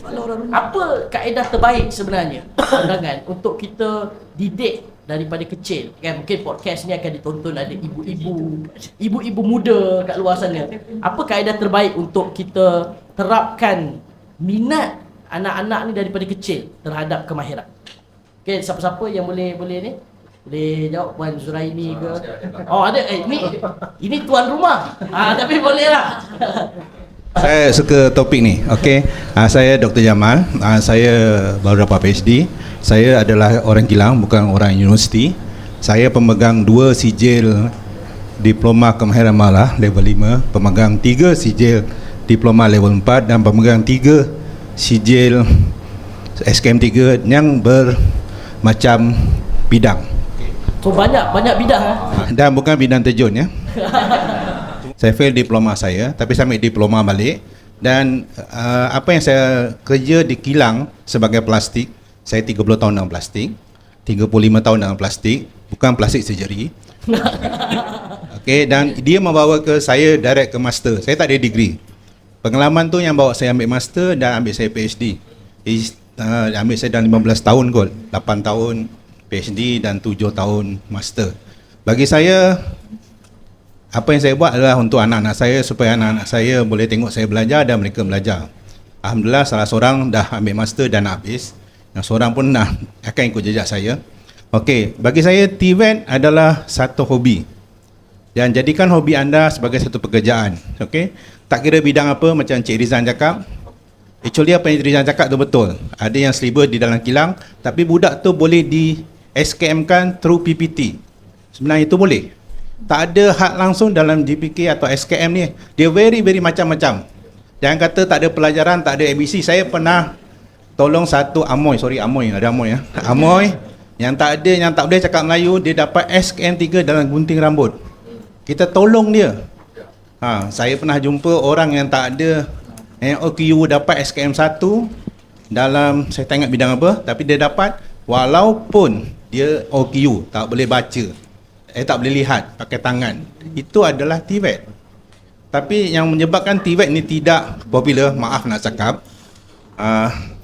apa kaedah terbaik sebenarnya pandangan untuk kita didik daripada kecil kan? Mungkin podcast ni akan ditonton ada ibu-ibu muda kat luar sana. Apa kaedah terbaik untuk kita terapkan minat anak-anak ni daripada kecil terhadap kemahiran? Okay, siapa-siapa yang boleh ni? Boleh jawab, Puan Zuraini ke? Oh ada, ini tuan rumah. Tapi boleh lah. Saya suka topik ni. Okey. Saya Dr. Jamal. Saya baru dapat PhD. Saya adalah orang kilang, bukan orang universiti. Saya pemegang 2 sijil diploma kemahiran malah level 5, pemegang 3 sijil diploma level 4 dan pemegang 3 sijil SKM 3 yang bermacam bidang. So banyak bidang Dan bukan bidang terjun ya. Saya fail diploma saya, tapi saya ambil diploma balik. Dan apa yang saya kerja di kilang sebagai plastik, saya 30 tahun dalam plastik, 35 tahun dalam plastik, bukan plastik surgery. Okey, dan dia membawa ke saya direct ke master. Saya tak ada degree. Pengalaman tu yang bawa saya ambil master dan ambil saya PhD. Ambil saya dalam 15 tahun kot, 8 tahun PhD dan 7 tahun master. Bagi saya, apa yang saya buat adalah untuk anak-anak saya, supaya anak-anak saya boleh tengok saya belajar dan mereka belajar. Alhamdulillah salah seorang dah ambil master dan habis, yang seorang pun akan ikut jejak saya. Okey, bagi saya TVET adalah satu hobi. Dan jadikan hobi anda sebagai satu pekerjaan. Okey, tak kira bidang apa, macam Cik Rizan cakap. Actually apa yang Cik Rizan cakap tu betul. Ada yang seliber di dalam kilang, tapi budak tu boleh di SKM kan through PPT. Sebenarnya itu boleh. Tak ada hak langsung dalam GPK atau SKM ni. Dia very macam-macam. Jangan kata tak ada pelajaran, tak ada ABC. Saya pernah tolong satu Amoy yang tak ada, yang tak boleh cakap Melayu, dia dapat SKM 3 dalam gunting rambut. Kita tolong dia. Saya pernah jumpa orang yang tak ada OQU dapat SKM 1 dalam, saya tak ingat bidang apa, tapi dia dapat walaupun dia OQU, tak boleh baca, tak boleh lihat pakai tangan. Itu adalah TVET. Tapi yang menyebabkan TVET ni tidak popular, maaf nak cakap,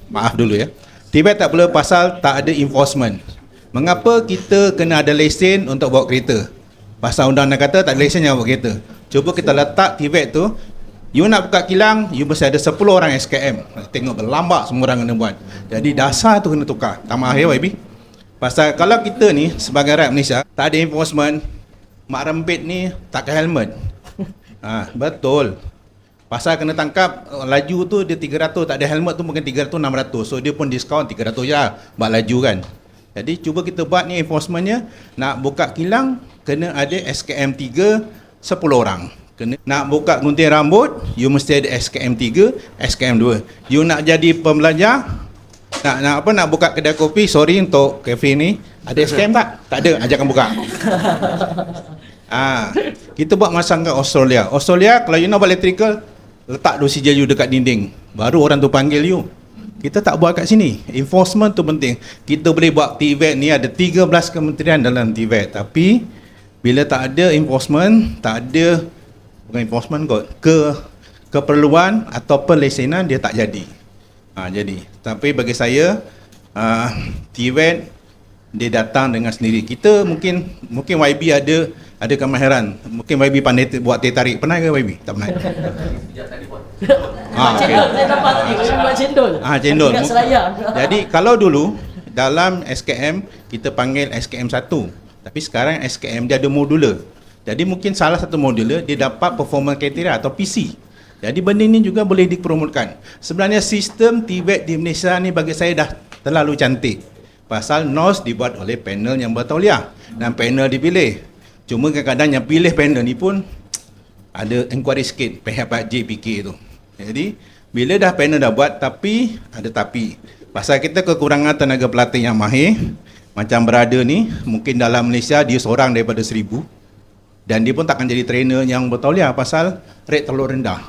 maaf dulu ya, TVET tak popular pasal tak ada enforcement. Mengapa kita kena ada lesen untuk bawa kereta? Pasal undang-undang kata tak ada lesen yang bawa kereta. Cuba kita letak TVET tu, you nak buka kilang, you mesti ada 10 orang SKM. Tengok berlambak semua orang kena buat. Jadi dasar tu kena tukar. Tak maaf ya YB. Pasal kalau kita ni sebagai rakyat Malaysia tak ada enforcement, mak rempit ni tak pakai helmet. Betul. Pasal kena tangkap laju tu dia 300, tak ada helmet tu mungkin 300 600. So dia pun diskaun 300 je lah buat laju kan. Jadi cuba kita buat ni enforcementnya, nak buka kilang kena ada SKM 3 10 orang. Nak buka gunting rambut, you mesti ada SKM 3, SKM 2. You nak jadi pembelajar, nak buka kedai kopi, sorry untuk kafe ni, ada SKM tak? Tak ada, ajakkan buka. Kita buat macam kat Australia. Australia kalau you nak buat electrical, letak 2 sijil you dekat dinding, baru orang tu panggil you. Kita tak buat kat sini. Enforcement tu penting. Kita boleh buat TVET ni ada 13 kementerian dalam TVET, tapi bila tak ada enforcement, tak ada bukan enforcement kot, keperluan atau perlesenan, dia tak jadi. Jadi, tapi bagi saya TVET dia datang dengan sendiri. Kita mungkin YB ada kemahiran. Mungkin YB pandai buat teh tarik. Pernah ke YB? Tak pernah. Cendol, saya dapat buat cendol. Cendol. Dekat Seraya. Jadi kalau dulu dalam SKM kita panggil SKM 1. Tapi sekarang SKM dia ada modular. Jadi mungkin salah satu modular dia dapat performance criteria atau PC. Jadi benda ni juga boleh dipromotkan. Sebenarnya sistem TVET di Malaysia ni bagi saya dah terlalu cantik. Pasal NOS dibuat oleh panel yang bertauliah dan panel dipilih. Cuma kadang-kadang yang pilih panel ni pun ada inquiry sikit pihak JPK tu. Jadi bila dah panel dah buat, tapi ada tapi. Pasal kita kekurangan tenaga pelatih yang mahir. Macam berada ni, mungkin dalam Malaysia dia seorang daripada 1000. Dan dia pun takkan jadi trainer yang bertauliah pasal rate terlalu rendah.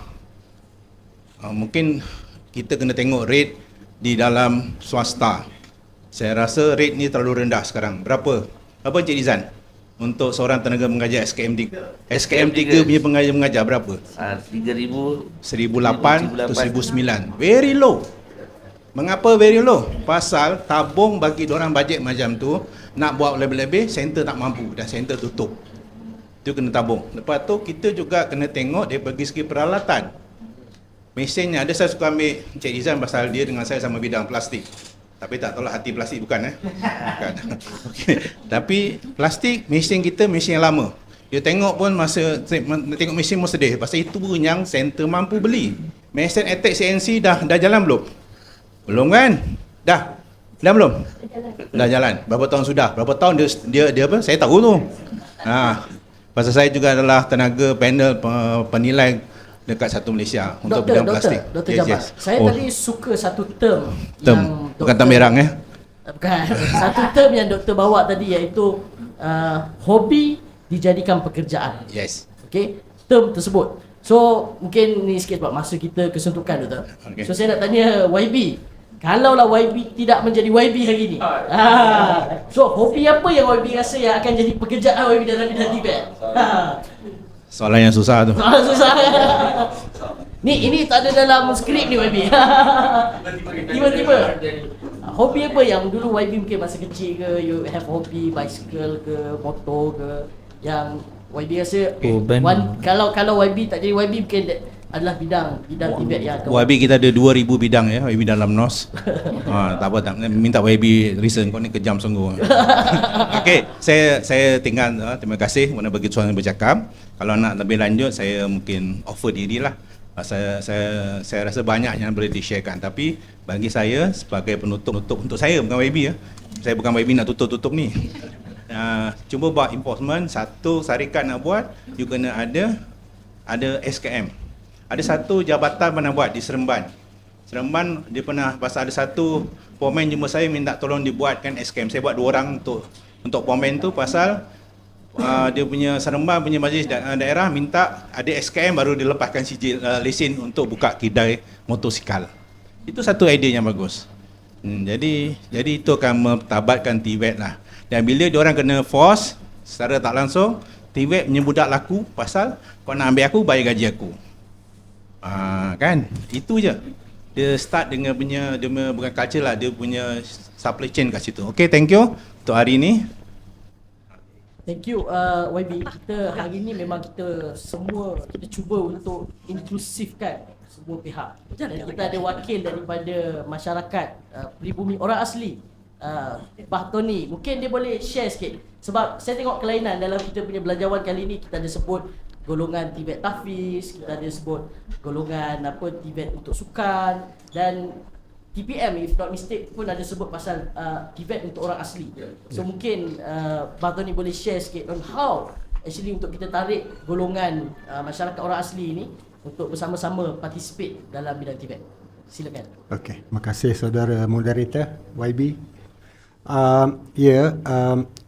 Mungkin kita kena tengok rate di dalam swasta. Saya rasa rate ni terlalu rendah sekarang. Berapa Encik Rizan? Untuk seorang tenaga mengajar SKM 3. SKM 3 punya pengajar mengajar berapa? 3,000, 1,008 atau 1,009. Very low. Mengapa very low? Pasal tabung bagi diorang bajet macam tu, nak buat lebih-lebih, center tak mampu dan center tutup. Itu kena tabung. Lepas tu kita juga kena tengok dari bagi segi peralatan. Mesinnya ada, saya suka ambil Encik Rizan pasal dia dengan saya sama bidang plastik. Tapi tak tahulah hati plastik bukan bukan. Okay. Tapi plastik, mesin kita mesin yang lama. Dia tengok pun masa tengok mesin pun sedih pasal itu pun yang center mampu beli. Mesin Attack CNC dah jalan belum? Belum kan? Dah belum? Dah jalan. Berapa tahun sudah? Berapa tahun dia apa? Saya tahu tu. Pasal saya juga adalah tenaga panel penilai dekat Satu Malaysia untuk bidang plastik. Doktor Jamal. Saya tadi suka satu term yang bukan term merang Bukan. Satu term yang doktor bawa tadi iaitu hobi dijadikan pekerjaan. Yes. Okey, term tersebut. So, mungkin ni sikit sebab masa kita kesuntukan doktor. Okay. So, saya nak tanya YB. Kalaulah YB tidak menjadi YB hari ni. So, hobi apa yang YB rasa yang akan jadi pekerjaan YB dalam bidang TVET? Soalan yang susah tu. Susah. Ini tak ada dalam skrip ni YB. Tiba-tiba. Hobi apa yang dulu YB mungkin masa kecil ke, you have hobi bicycle ke, motor ke, yang YB rasa kalau YB tak jadi YB mungkin adalah bidang TVET yang akan YB kita ada 2,000 bidang YB dalam NOS. Tak apa, tak minta YB reason, kau ni kejam sungguh. Okey, saya tinggal. Terima kasih kerana bagi soalan bercakap. Kalau nak lebih lanjut, saya mungkin offer dirilah. Saya rasa banyak yang boleh di-sharekan, tapi bagi saya sebagai penutup untuk saya, bukan YB saya bukan YB nak tutup ni. Cuba buat enforcement. Satu syarikat nak buat, you kena ada SKM. Ada satu jabatan pernah buat di Seremban. Seremban dia pernah, pasal ada satu pomen jumpa saya minta tolong dibuatkan SKM. Saya buat 2 orang untuk pomen tu pasal dia punya Seremban punya majlis daerah minta ada SKM baru dilepaskan sijil lesen untuk buka kedai motosikal. Itu satu idea yang bagus. Jadi itu akan mentabatkan TVET lah. Dan bila diorang kena force secara tak langsung, TVET punya budak laku pasal kau nak ambil aku, bayar gaji aku. Kan? Itu je. Dia start dengan dia bukan culture lah, dia punya supply chain kat situ. Okay, thank you untuk hari ni. Thank you YB. Kita hari ni memang kita cuba untuk inklusifkan semua pihak. Dan kita ada wakil daripada masyarakat pribumi orang asli. Bahtoni, mungkin dia boleh share sikit. Sebab saya tengok kelainan dalam kita punya belanjawan kali ni. Kita ada sebut golongan TVET Tahfiz, kita ada sebut golongan TVET untuk sukan, dan TPM if not mistake pun ada sebut pasal TVET untuk orang asli. So mungkin Bahtoni boleh share sikit on how actually untuk kita tarik golongan masyarakat orang asli ni untuk bersama-sama participate dalam bidang TVET. Silakan. Okey, terima kasih saudara moderator YB.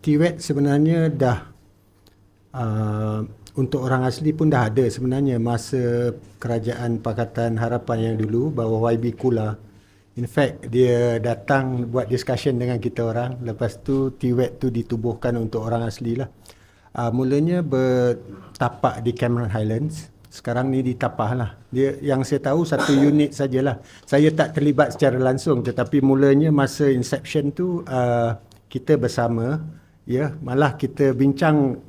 TVET sebenarnya dah untuk orang asli pun dah ada sebenarnya masa kerajaan Pakatan Harapan yang dulu, bahawa YB Kula In fact, dia datang buat discussion dengan kita orang. Lepas tu TWET tu ditubuhkan untuk orang asli lah. Mulanya bertapak di Cameron Highlands. Sekarang ni di Tapah lah. Dia, yang saya tahu satu unit sajalah. Saya tak terlibat secara langsung, tetapi mulanya masa inception tu kita bersama, ya, malah kita bincang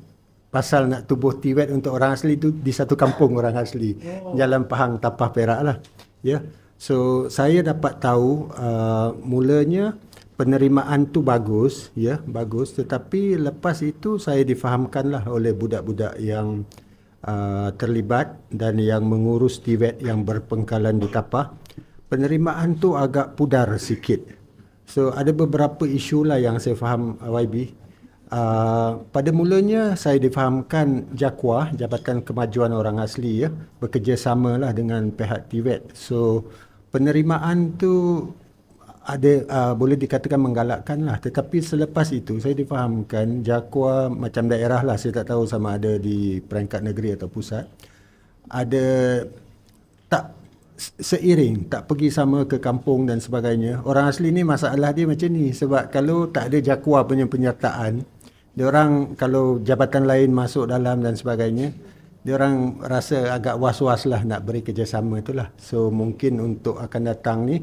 pasal nak tubuh TWET untuk orang asli tu di satu kampung orang asli, Jalan Pahang, Tapah, Perak lah, ya. So saya dapat tahu mulanya penerimaan tu bagus, ya, bagus, tetapi lepas itu saya difahamkanlah oleh budak-budak yang terlibat dan yang mengurus TWET yang berpengkalan di Tapah, penerimaan tu agak pudar sikit. So ada beberapa isu lah yang saya faham, YB. Pada mulanya saya difahamkan JAKWA, Jabatan Kemajuan Orang Asli, ya, bekerjasama lah dengan pihak TWET. So penerimaan tu ada boleh dikatakan menggalakkan lah, tetapi selepas itu saya difahamkan JAKWA macam daerah lah, saya tak tahu sama ada di peringkat negeri atau pusat, ada tak seiring, tak pergi sama ke kampung dan sebagainya. Orang asli ni masalah dia macam ni, sebab kalau tak ada JAKWA punya penyertaan, dia orang kalau jabatan lain masuk dalam dan sebagainya, dia orang rasa agak was-was lah nak beri kerjasama itulah. So mungkin untuk akan datang ni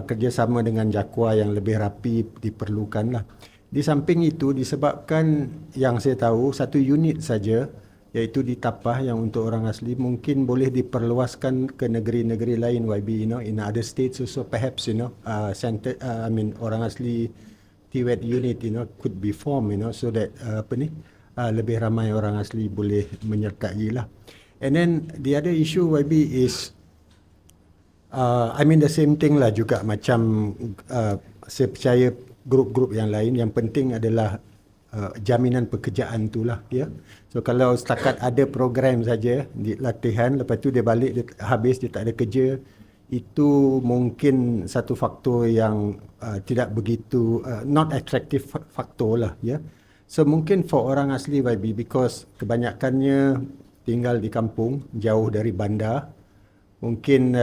kerjasama dengan JAKWA yang lebih rapi diperlukan lah. Di samping itu disebabkan yang saya tahu satu unit saja, iaitu di Tapah yang untuk orang asli, mungkin boleh diperluaskan ke negeri-negeri lain, YB, you know, in other states also perhaps, you know, center, orang asli TWET unit, you know, could be formed, you know, so that lebih ramai orang asli boleh menyertai lah. And then the other issue, YB, is the same thing lah juga macam saya percaya grup-grup yang lain. Yang penting adalah jaminan pekerjaan tu lah, ya. So kalau setakat ada program saja di latihan, lepas tu dia balik, dia habis, dia tak ada kerja, itu mungkin satu faktor yang tidak begitu not attractive faktor lah, ya. So mungkin for orang asli, YB, because kebanyakannya tinggal di kampung jauh dari bandar, mungkin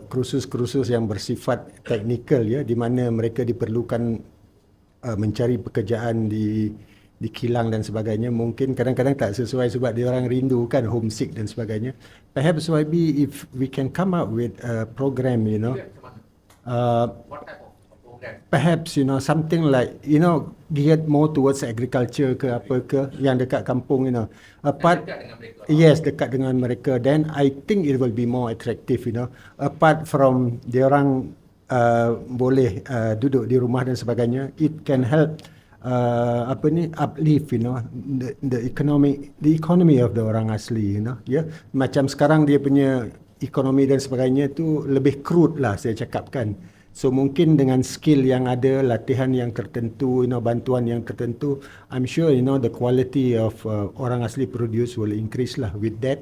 kursus-kursus yang bersifat teknikal, ya, di mana mereka diperlukan mencari pekerjaan di kilang dan sebagainya, mungkin kadang-kadang tak sesuai sebab dia orang rindu kan, homesick dan sebagainya. Perhaps, YB, if we can come up with a program, you know, What type of program? perhaps, you know, something like, you know, geared more towards agriculture ke apa ke yang dekat kampung, you know, apart, Dekat dengan mereka. yes, dekat dengan mereka, then I think it will be more attractive, you know, apart from dia orang boleh duduk di rumah dan sebagainya, it can help uplift, you know, the economy of the orang asli, you know, ya, yeah? Macam sekarang dia punya ekonomi dan sebagainya tu lebih crude lah saya cakapkan. So mungkin dengan skill yang ada, latihan yang tertentu, you know, bantuan yang tertentu, I'm sure, you know, the quality of orang asli produce will increase lah. With that,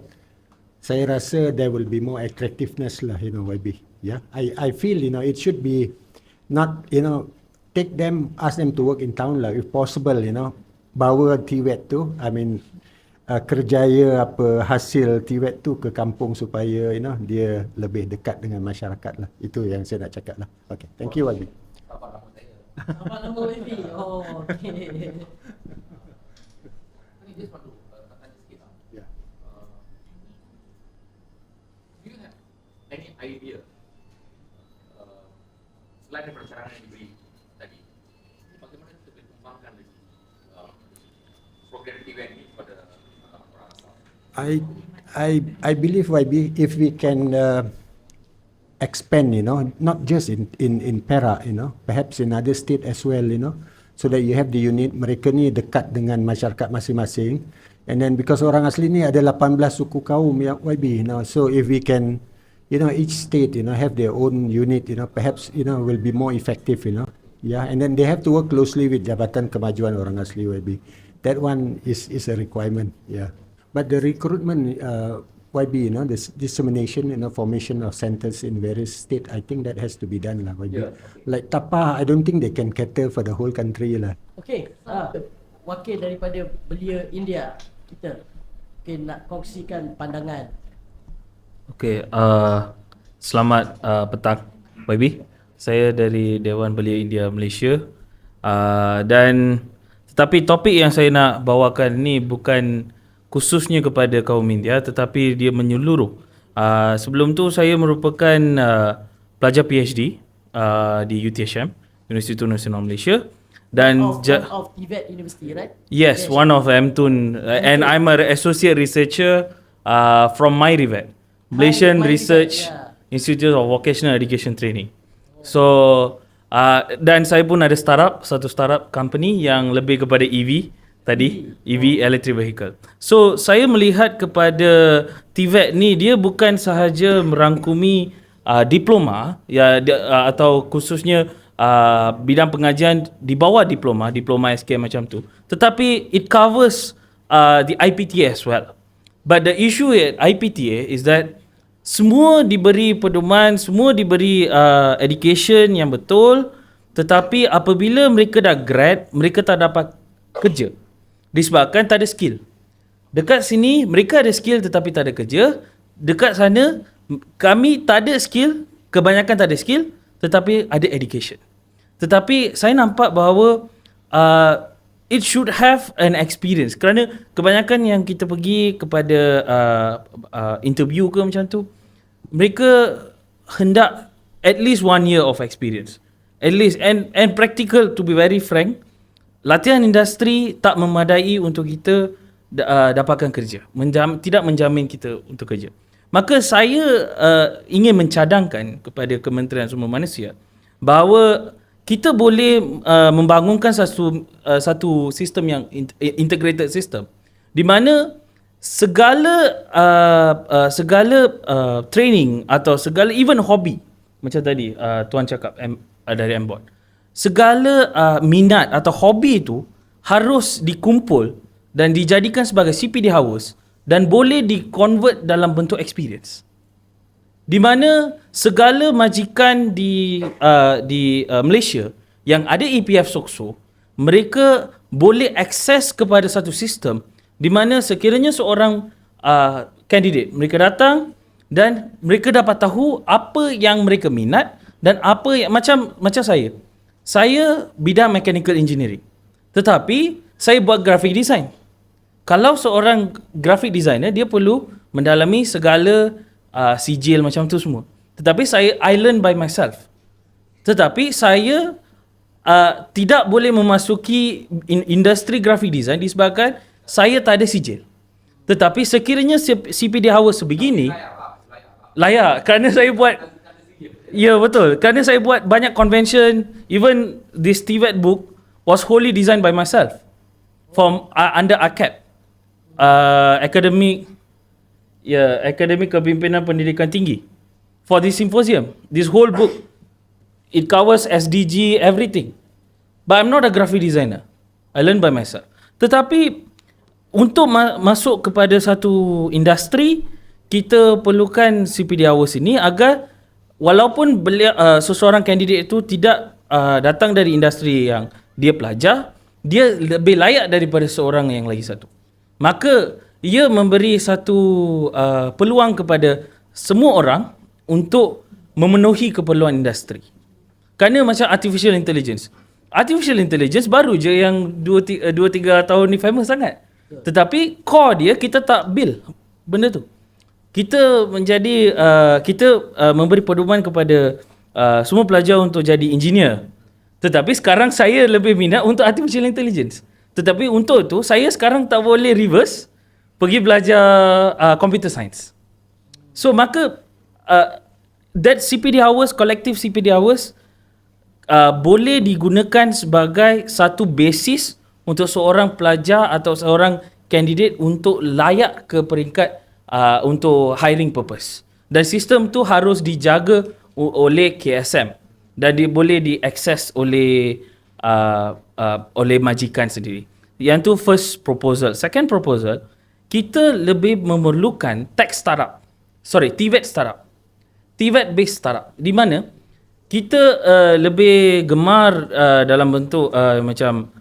saya rasa there will be more attractiveness lah, you know, YB. Yeah, I feel, you know, it should be not, you know, take them, ask them to work in town lah, if possible, you know, bawa TWET tu, kerjaya apa hasil TWET tu ke kampung supaya, you know, dia lebih dekat dengan masyarakat lah. Itu yang saya nak cakap lah. Okay, thank you, YB. Apa nama YB? Oh, okay. Ini just want to tanya sikit lah. Yeah. Do you have any idea selain daripada cadangan yang diberi tadi, bagaimana kita boleh kembangkan lagi program TWET ini kepada orang asal? I believe, YB, if we can expand, you know, not just in Perak, you know, perhaps in other state as well, you know, so that you have the unit, mereka ni dekat dengan masyarakat masing-masing, and then because orang asli ni ada 18 suku kaum yang YB, you know, so if we can, you know, each state, you know, have their own unit, you know, perhaps, you know, will be more effective, you know, yeah, and then they have to work closely with Jabatan Kemajuan Orang Asli, YB. That one is a requirement, yeah. But the recruitment, YB, you know, this dissemination, you know, formation of centers in various states, I think that has to be done lah, YB. Yeah. Like Tapah, I don't think they can cater for the whole country lah. Okay, wakil daripada belia India kita, okay, nak kongsikan pandangan. Okey, selamat petang YB. Saya dari Dewan Belia India Malaysia. Dan tetapi topik yang saya nak bawakan ni bukan khususnya kepada kaum India tetapi dia menyeluruh. Sebelum tu saya merupakan pelajar PhD di UTHM, Universiti Nasional Malaysia. Dan One of TVET University, right? yes, one of MTUN, and I'm an associate researcher from MyRevet, Malaysian MyRevet, Research yeah. Institute of Vocational Education Training. So dan saya pun ada satu startup company yang lebih kepada EV tadi, EV electric vehicle. So saya melihat kepada TVET ni dia bukan sahaja merangkumi diploma atau khususnya bidang pengajian di bawah diploma SK macam tu, tetapi it covers the IPTA as well. But the issue at IPTA is that semua diberi pedoman, semua diberi education yang betul, tetapi apabila mereka dah grad, mereka tak dapat kerja disebabkan tak ada skill. Dekat sini mereka ada skill tetapi tak ada kerja. Dekat sana kami tak ada skill, kebanyakan tak ada skill tetapi ada education. Tetapi saya nampak bahawa it should have an experience, kerana kebanyakan yang kita pergi kepada interview ke macam tu, mereka hendak at least 1 year of experience, at least, and practical. To be very frank, latihan industri tak memadai untuk kita dapatkan kerja, tidak menjamin kita untuk kerja. Maka saya ingin mencadangkan kepada Kementerian Sumber Manusia bahawa kita boleh membangunkan satu sistem yang integrated system di mana segala training atau segala even hobi macam tadi tuan cakap dari MBOT, segala minat atau hobi itu harus dikumpul dan dijadikan sebagai CPD hours dan boleh di-convert dalam bentuk experience. Di mana segala majikan di Malaysia yang ada EPF SOCSO, mereka boleh akses kepada satu sistem di mana sekiranya seorang candidate, mereka datang dan mereka dapat tahu apa yang mereka minat dan apa yang macam saya bidang mechanical engineering, tetapi saya buat graphic design. Kalau seorang graphic designer, dia perlu mendalami segala sijil macam tu semua. Tetapi I learn by myself. Tetapi saya tidak boleh memasuki industri graphic design disebabkan saya tak ada sijil. Tetapi sekiranya CPD hours sebegini, layak kerana saya buat, ya betul, kerana saya buat banyak convention. Even this TVET book was wholly designed by myself from under ACAP, Akademi Kepimpinan Pendidikan Tinggi. For this symposium, this whole book, it covers SDG, everything. But I'm not a graphic designer. I learn by myself. Tetapi untuk masuk kepada satu industri, kita perlukan CPD hours ini agar walaupun seseorang kandidat itu tidak datang dari industri yang dia pelajar, dia lebih layak daripada seorang yang lagi satu. Maka ia memberi satu peluang kepada semua orang untuk memenuhi keperluan industri. Kerana macam artificial intelligence baru je yang 2-3 tahun ni famous sangat. Tetapi core dia kita tak build benda tu. Kita memberi pedoman kepada semua pelajar untuk jadi engineer. Tetapi sekarang saya lebih minat untuk artificial intelligence. Tetapi untuk tu saya sekarang tak boleh reverse pergi belajar computer science. So maka that CPD hours, collective CPD hours boleh digunakan sebagai satu basis untuk seorang pelajar atau seorang kandidat untuk layak ke peringkat untuk hiring purpose. Dan sistem tu harus dijaga oleh KSM dan boleh diakses oleh majikan sendiri. Yang tu first proposal. Second proposal, kita lebih memerlukan TVET startup. TVET based startup. Di mana kita lebih gemar dalam bentuk macam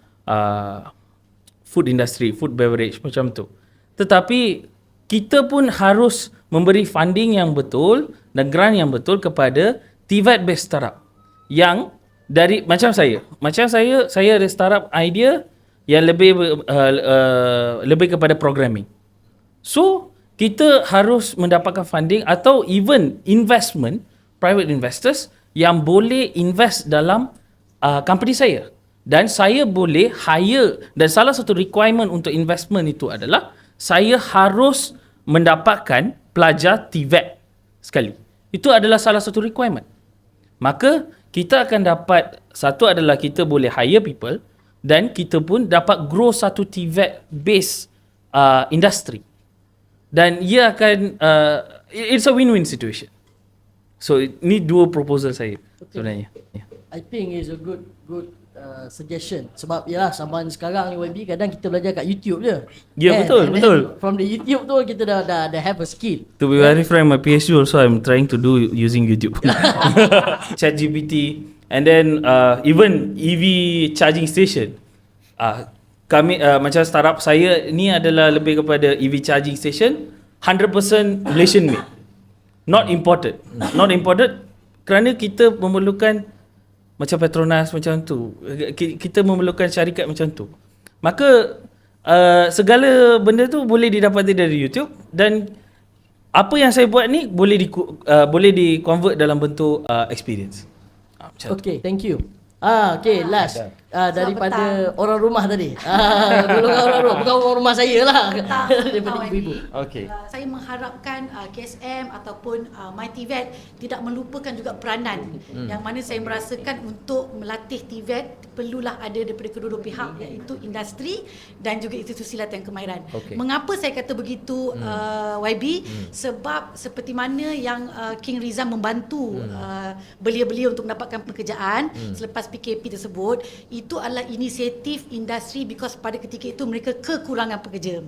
food industry, food beverage macam tu. Tetapi kita pun harus memberi funding yang betul dan grant yang betul kepada TVET based startup. yang dari macam saya ada startup idea yang lebih kepada programming. So kita harus mendapatkan funding atau even investment, private investors yang boleh invest dalam company saya. Dan saya boleh hire, dan salah satu requirement untuk investment itu adalah saya harus mendapatkan pelajar TVET sekali. Itu adalah salah satu requirement. Maka kita akan dapat, satu adalah kita boleh hire people dan kita pun dapat grow satu TVET based industry. Dan ia akan it's a win-win situation. So ini dua proposal saya sebenarnya. Yeah. I think is a good suggestion. Sebab yalah zaman sekarang ni YB kadang kita belajar kat YouTube je. Ya, betul, And then betul. From the YouTube tu kita dah have a skill. To be very frank, my PhD also I'm trying to do using YouTube. ChatGPT, and then even EV charging station. Kami macam startup saya ni adalah lebih kepada EV charging station 100% Malaysian made. Not imported. Not imported kerana kita memerlukan macam Petronas macam tu. Kita memerlukan syarikat macam tu. Maka segala benda tu boleh didapati dari YouTube, dan apa yang saya buat ni boleh di convert dalam bentuk experience. Okay, thank you. Okay, last daripada orang rumah tadi. Golongan orang rumah, bukan orang rumah saya lah. Daripada ibu-ibu. Okay. Saya mengharapkan KSM ataupun MyTVET tidak melupakan juga peranan yang mana saya merasakan untuk melatih TVET perlulah ada daripada kedua-dua pihak, iaitu industri dan juga institusi latihan kemahiran. Okay. Mengapa saya kata begitu YB? Sebab seperti mana yang King Rizal membantu belia-belia untuk mendapatkan pekerjaan selepas PKP tersebut, itu adalah inisiatif industri because pada ketika itu mereka kekurangan pekerja.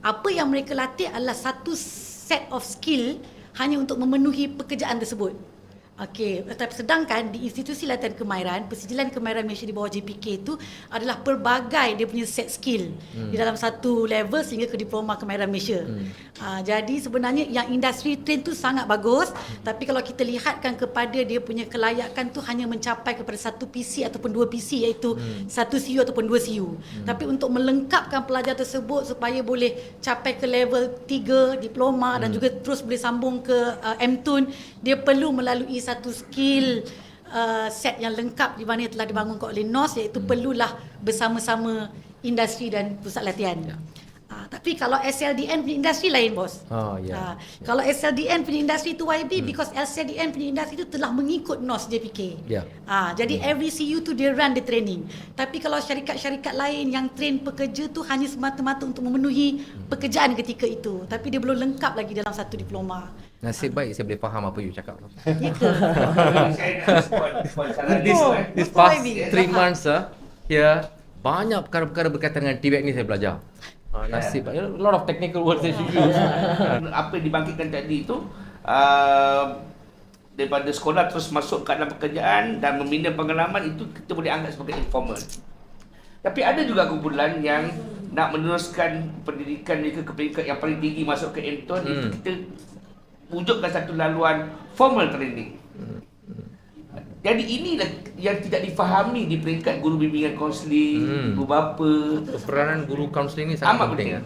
Apa yang mereka latih adalah satu set of skill hanya untuk memenuhi pekerjaan tersebut. Okey, tetapi sedangkan di institusi latihan kemahiran, Persijilan Kemahiran Malaysia di bawah JPK itu adalah pelbagai dia punya set skill di dalam satu level sehingga ke diploma kemahiran Malaysia. Jadi sebenarnya yang industri train tu sangat bagus, tapi kalau kita lihatkan kepada dia punya kelayakan tu hanya mencapai kepada satu PC ataupun dua PC, iaitu satu CU ataupun dua CU. Tapi untuk melengkapkan pelajar tersebut supaya boleh capai ke level 3 diploma dan juga terus boleh sambung ke MTun, dia perlu melalui satu skill set yang lengkap di mana telah dibangunkan oleh NOS, iaitu perlulah bersama-sama industri dan pusat latihan. Tapi kalau SLDN punya industri lain, bos. Kalau SLDN punya industri itu YB, because SLDN punya industri itu telah mengikut NOS JPK. Jadi every CU tu dia run the training. Tapi kalau syarikat-syarikat lain yang train pekerja tu hanya semata-mata untuk memenuhi pekerjaan ketika itu, tapi dia belum lengkap lagi dalam satu diploma. Nasib baik saya boleh faham apa you cakap. Ya ke? This past 3 months here, banyak perkara-perkara berkaitan dengan TVET ni saya belajar. Nasib baik. A lot of technical words that you use. Apa yang dibangkitkan tadi itu daripada sekolah terus masuk ke dalam pekerjaan dan membina pengalaman, itu kita boleh anggap sebagai informal. Tapi ada juga kumpulan yang nak meneruskan pendidikan mereka ke peringkat yang paling tinggi, masuk ke MTun, itu kita wujudkan satu laluan formal training. Jadi inilah yang tidak difahami di peringkat guru bimbingan kaunseling, guru bapa. Peranan guru kaunseling ni sangat penting.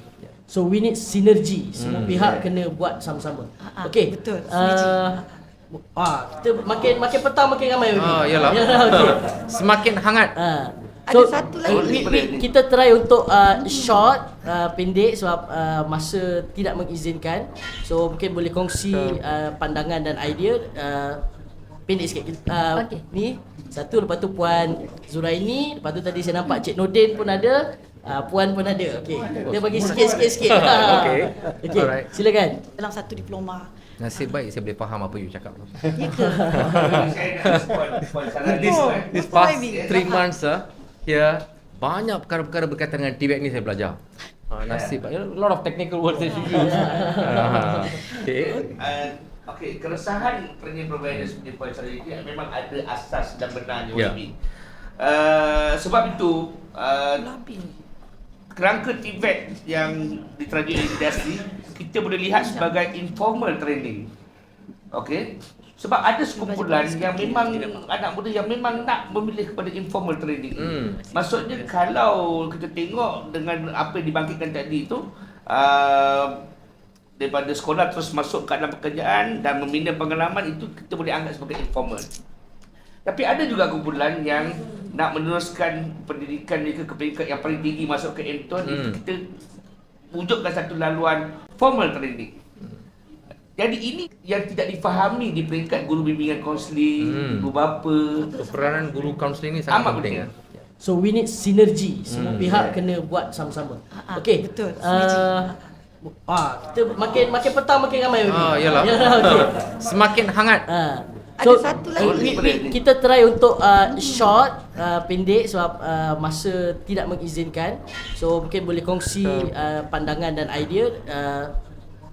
So we need synergy. Semua pihak kena buat sama-sama. Okey. Betul. Kita makin petang makin ramai. Yalah. Okay. Semakin hangat. So, Ada satu lagi. kita try untuk short, pendek sebab masa tidak mengizinkan. So mungkin boleh kongsi pandangan dan idea pendek sikit. Okey. Ni satu, lepas tu Puan Zuraini, lepas tu tadi saya nampak Cik Nordin pun ada, Puan pun ada. Okey. Kita bagi sikit. Okey. Okey. Silakan. Dalam satu diploma. Nasib baik saya boleh faham apa you cakap. Ya ke? This past 3 months here, banyak perkara-perkara berkaitan dengan TVET ni saya belajar. Nasib baik. A lot of technical words that you use. Okey, keresahan training provider seperti Puan Sarah ini memang ada asas dan benarnya. Sebab itu kerangka TVET yang diterajui oleh industri kita boleh lihat sebagai informal training. Okey, Sebab ada sekumpulan yang memang anak muda yang memang nak memilih kepada informal training. Maksudnya kalau kita tengok dengan apa yang dibangkitkan tadi itu, daripada sekolah terus masuk ke dalam pekerjaan dan membina pengalaman, itu kita boleh anggap sebagai informal. Tapi ada juga kumpulan yang nak meneruskan pendidikan mereka ke peringkat yang paling tinggi, masuk ke M-Tuan, itu kita wujudkan satu laluan formal training. Jadi ini yang tidak difahami di peringkat guru bimbingan kaunseling, guru bapa. Peranan guru kaunseling ni sangat Amat penting. So we need sinergi. Semua pihak kena buat sama-sama. Okey. Betul. Kita makin petang makin ramai. Yalah. Okay. Semakin hangat. So, Ada satu lagi. kita try untuk short, pendek sebab masa tidak mengizinkan. So mungkin boleh kongsi pandangan dan idea.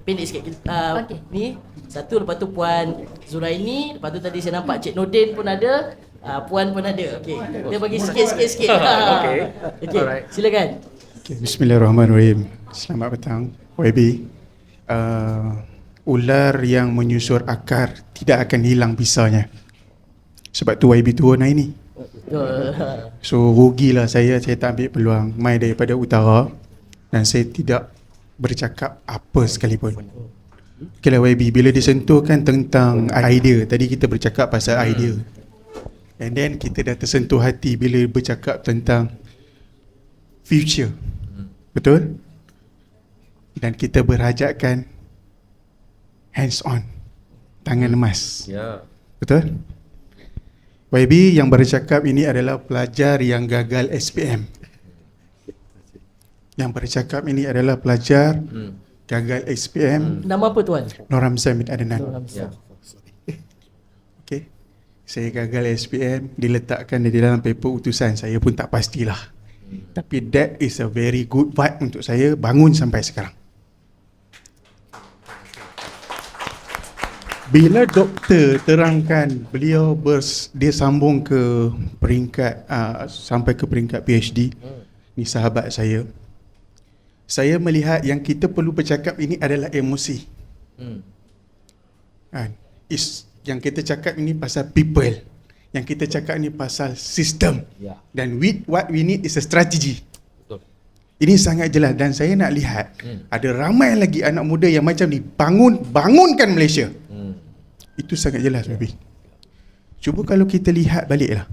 Pendek sikit. Okey. Ni satu, lepas tu Puan Zuraini, lepas tu tadi saya nampak Cik Nordin pun ada, Puan pun ada. Okey. Dia bagi sikit-sikit. Okey. Okey. Silakan. Okay, Bismillahirrahmanirrahim. Selamat petang, YB. Ular yang menyusur akar tidak akan hilang bisanya. Sebab tu YB turun hari ni. So rugilah saya tak ambil peluang mai daripada utara dan saya tidak bercakap apa sekalipun. Okay lah YB, bila disentuhkan tentang idea, tadi kita bercakap pasal idea, and then kita dah tersentuh hati bila bercakap tentang future. Betul? Dan kita berhajatkan hands on, tangan emas. Ya. Betul? YB yang bercakap ini adalah pelajar yang gagal SPM. Yang bercakap ini adalah pelajar gagal SPM. Nama apa tuan? Nur Hamzah bin Adnan. Ya. Okay. Saya gagal SPM, diletakkan di dalam paper utusan. Saya pun tak pastilah. Tapi that is a very good vibe untuk saya bangun sampai sekarang. Bila doktor terangkan beliau dia sambung ke peringkat sampai ke peringkat PhD, ni sahabat saya melihat yang kita perlu bercakap ini adalah emosi. Kan? Yang kita cakap ini pasal people. Yang kita cakap ini pasal sistem. Dan what we need is a strategy. Betul. Ini sangat jelas dan saya nak lihat ada ramai lagi anak muda yang macam ni bangunkan Malaysia. Itu sangat jelas, baby. Cuba kalau kita lihat baliklah.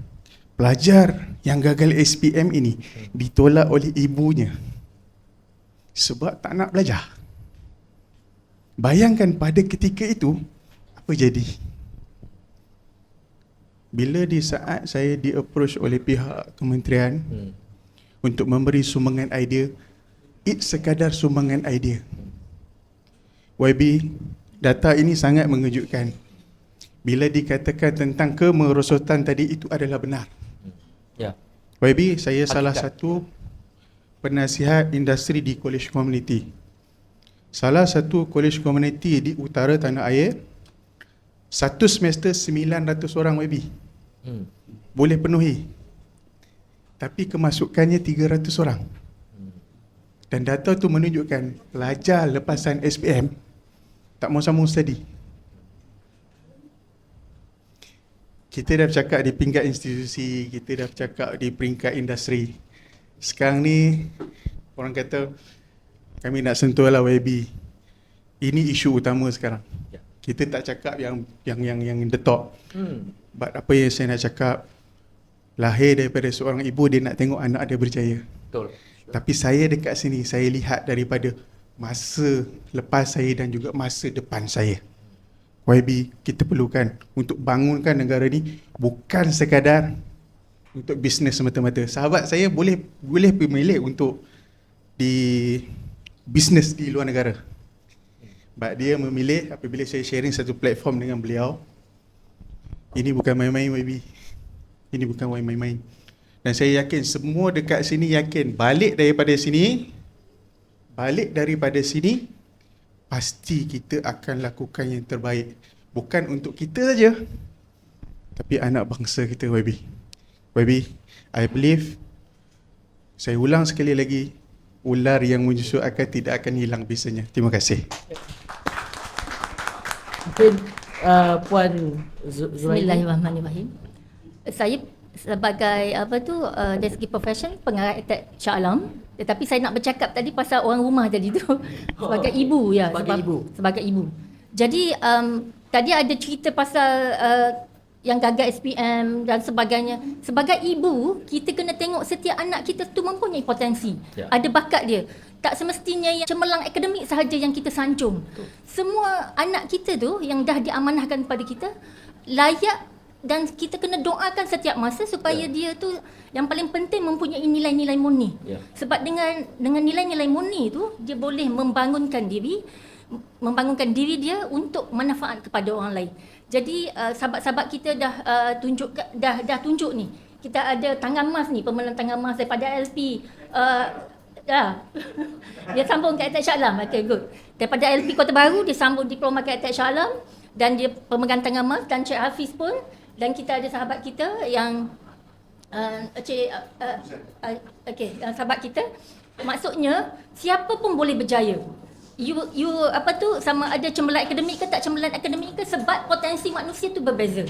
Pelajar yang gagal SPM ini ditolak oleh ibunya sebab tak nak belajar. Bayangkan pada ketika itu apa jadi? Bila di saat saya di-approach oleh pihak kementerian untuk memberi sumbangan idea, sekadar sumbangan idea. YB, data ini sangat mengejutkan. Bila dikatakan tentang kemerosotan tadi, itu adalah benar. Ya. YB, saya salah satu penasihat industri di College Community. Salah satu College Community di utara tanah air, satu semester 900 orang YB. Boleh penuhi. Tapi kemasukannya 300 orang. Dan data tu menunjukkan pelajar lepasan SPM tak mau sambung study. Kita dah bercakap di peringkat institusi, kita dah bercakap di peringkat industri. Sekarang ni orang kata kami nak sentuh lah YB. Ini isu utama sekarang. Kita tak cakap yang the top. But apa yang saya nak cakap, lahir daripada seorang ibu, dia nak tengok anak dia berjaya. Betul. Tapi saya dekat sini, saya lihat daripada masa lepas saya dan juga masa depan saya. YB, kita perlukan untuk bangunkan negara ni bukan sekadar untuk bisnes semata-mata. Sahabat saya boleh memilih untuk di bisnes di luar negara. But dia memilih apabila saya sharing satu platform dengan beliau. Ini bukan main-main YB. Ini bukan main-main. Dan saya yakin semua dekat sini yakin balik daripada sini pasti kita akan lakukan yang terbaik. Bukan untuk kita saja, tapi anak bangsa kita YB. YB, I believe, saya ulang sekali lagi, ular yang menyusut akal tidak akan hilang bisanya. Terima kasih. Mungkin Puan Zuraini. Bismillahirrahmanirrahim. Saya sebagai dari segi profession pengarah Attack Shah Alam, tetapi saya nak bercakap tadi pasal orang rumah tadi tu sebagai ibu ya, sebagai ibu. Jadi tadi ada cerita pasal yang gagal SPM dan sebagainya. Sebagai ibu, kita kena tengok setiap anak kita tu mempunyai potensi. Ada bakat dia. Tak semestinya yang cemerlang akademik sahaja yang kita sanjung. Semua anak kita tu yang dah diamanahkan kepada kita layak, dan kita kena doakan setiap masa supaya dia tu yang paling penting mempunyai nilai-nilai murni. Sebab dengan nilai-nilai murni tu dia boleh membangunkan diri dia untuk manfaat kepada orang lain. Jadi sahabat-sahabat kita dah tunjuk ni. Kita ada tangan emas ni, pemenang tangan emas daripada LP. Dia sambung ke Attack Shah Alam. Okay, good. Daripada LP Kota Baru dia sambung diploma ke Attack Shah Alam dan dia pemegang tangan emas, dan Cik Hafiz pun. Dan kita ada sahabat kita yang sahabat kita, maksudnya siapa pun boleh berjaya. You sama ada cemerlang akademik ke tak cemerlang akademik ke, sebab potensi manusia tu berbeza.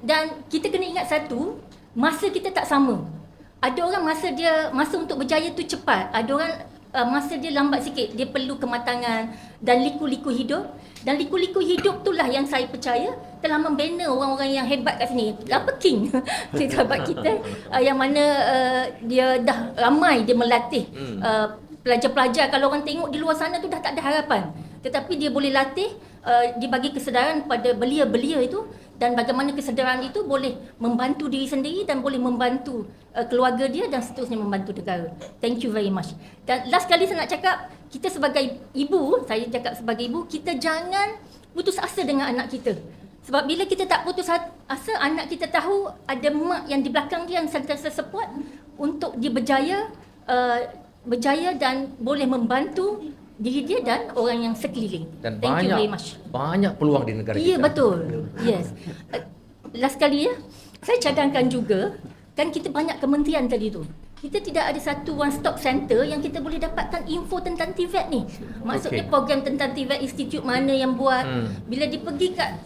Dan kita kena ingat satu, masa kita tak sama. Ada orang masa untuk berjaya tu cepat, ada orang masa dia lambat sikit, dia perlu kematangan dan liku-liku hidup. Dan liku-liku hidup itulah yang saya percaya telah membina orang-orang yang hebat kat sini. Apa King? Sahabat kita yang mana dia dah ramai dia melatih pelajar-pelajar. Kalau orang tengok di luar sana tu dah tak ada harapan. Tetapi dia boleh latih, dia bagi kesedaran pada belia-belia itu, dan bagaimana kesedaran itu boleh membantu diri sendiri dan boleh membantu keluarga dia dan seterusnya membantu negara. Thank you very much. Dan last kali saya nak cakap, kita sebagai ibu, saya cakap sebagai ibu, kita jangan putus asa dengan anak kita. Sebab bila kita tak putus asa, anak kita tahu ada mak yang di belakang dia yang sentiasa support untuk dia berjaya dan boleh membantu diri dia dan orang yang sekeliling. Dan Thank you very much. Banyak peluang di negara kita. Ya, betul. Yes. Last kali saya cadangkan juga, kan kita banyak kementerian tadi tu. Kita tidak ada satu one stop center yang kita boleh dapatkan info tentang TVET ni. Maksudnya program tentang TVET institute mana yang buat. Bila dia pergi kat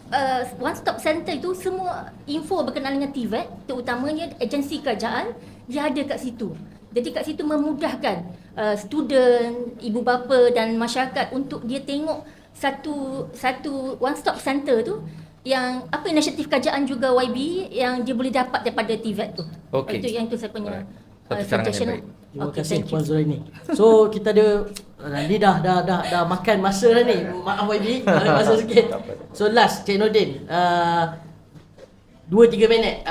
one stop center itu, semua info berkenaan dengan TVET, terutamanya agensi kerajaan, dia ada kat situ. Jadi kat situ memudahkan student, ibu bapa dan masyarakat untuk dia tengok satu one stop center tu yang apa inisiatif kerajaan juga YB yang dia boleh dapat daripada TVET tu. Itu yang tu saya punya suggestion. Terima kasih Puan Zuraini. So kita ada ni dah makan masa dah ni. Maaf YB, ada masa sikit. So last Cik Nordin, 2-3 minit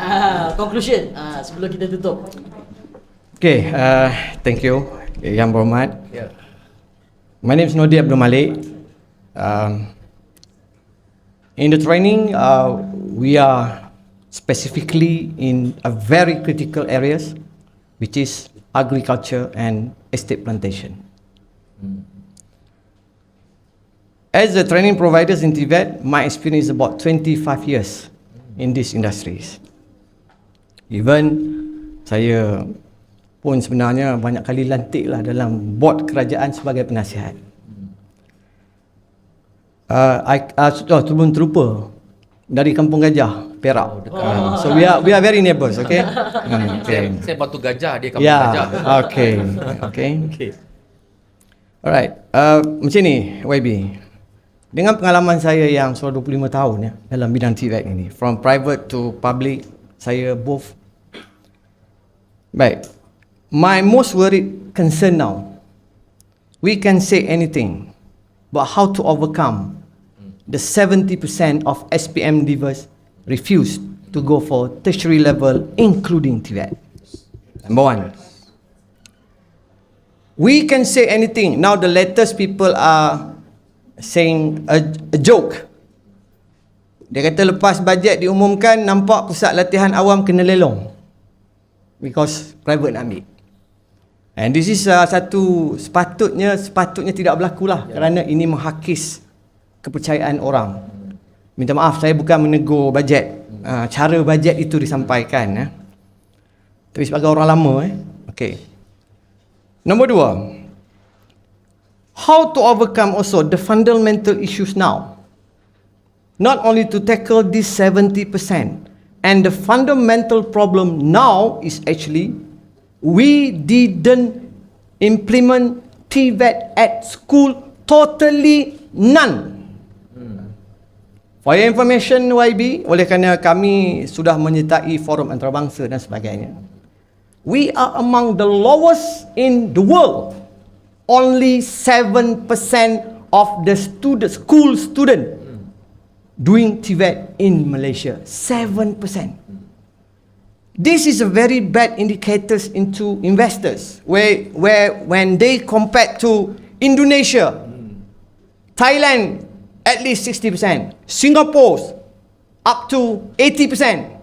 conclusion sebelum kita tutup. Okay, thank you Yang Berhormat. My name is Nordin Abdul Malik. In the training, we are specifically in a very critical areas, which is agriculture and estate plantation. As the training providers in Tibet, my experience is about 25 years in these industries. Even saya pun sebenarnya banyak kali lantik lah dalam bord kerajaan sebagai penasihat. Turun terupa dari Kampung Gajah, Perak. So we are very neighbours, okay? Saya Batu Gajah, dia Kampung Gajah. Okay. Alright, macam ni YB. Dengan pengalaman saya yang sudah 25 tahun ya dalam bidang TVET ini, from private to public, saya both. Baik. My most worried concern now, we can say anything, but how to overcome the 70% of SPM leavers refuse to go for tertiary level, including TVET. Number one. We can say anything. Now the latest people are saying a joke. Dia kata lepas bajet diumumkan, nampak pusat latihan awam kena lelong. Because private nak ambil. And this is satu sepatutnya tidak berlaku lah, kerana ini menghakis kepercayaan orang. Minta maaf, saya bukan menegur bajet. Cara bajet itu disampaikan. Tapi sebagai orang lama. Okay. Nombor 2. How to overcome also the fundamental issues now. not only to tackle this 70%. And the fundamental problem now is actually we didn't implement TVET at school, totally none. For your information YB, oleh kerana kami sudah menyertai forum antarabangsa dan sebagainya, we are among the lowest in the world. Only 7% of the school student doing TVET in Malaysia. 7%. This is a very bad indicators into investors, where when they compare to Indonesia, Thailand at least 60%, Singapore up to 80%,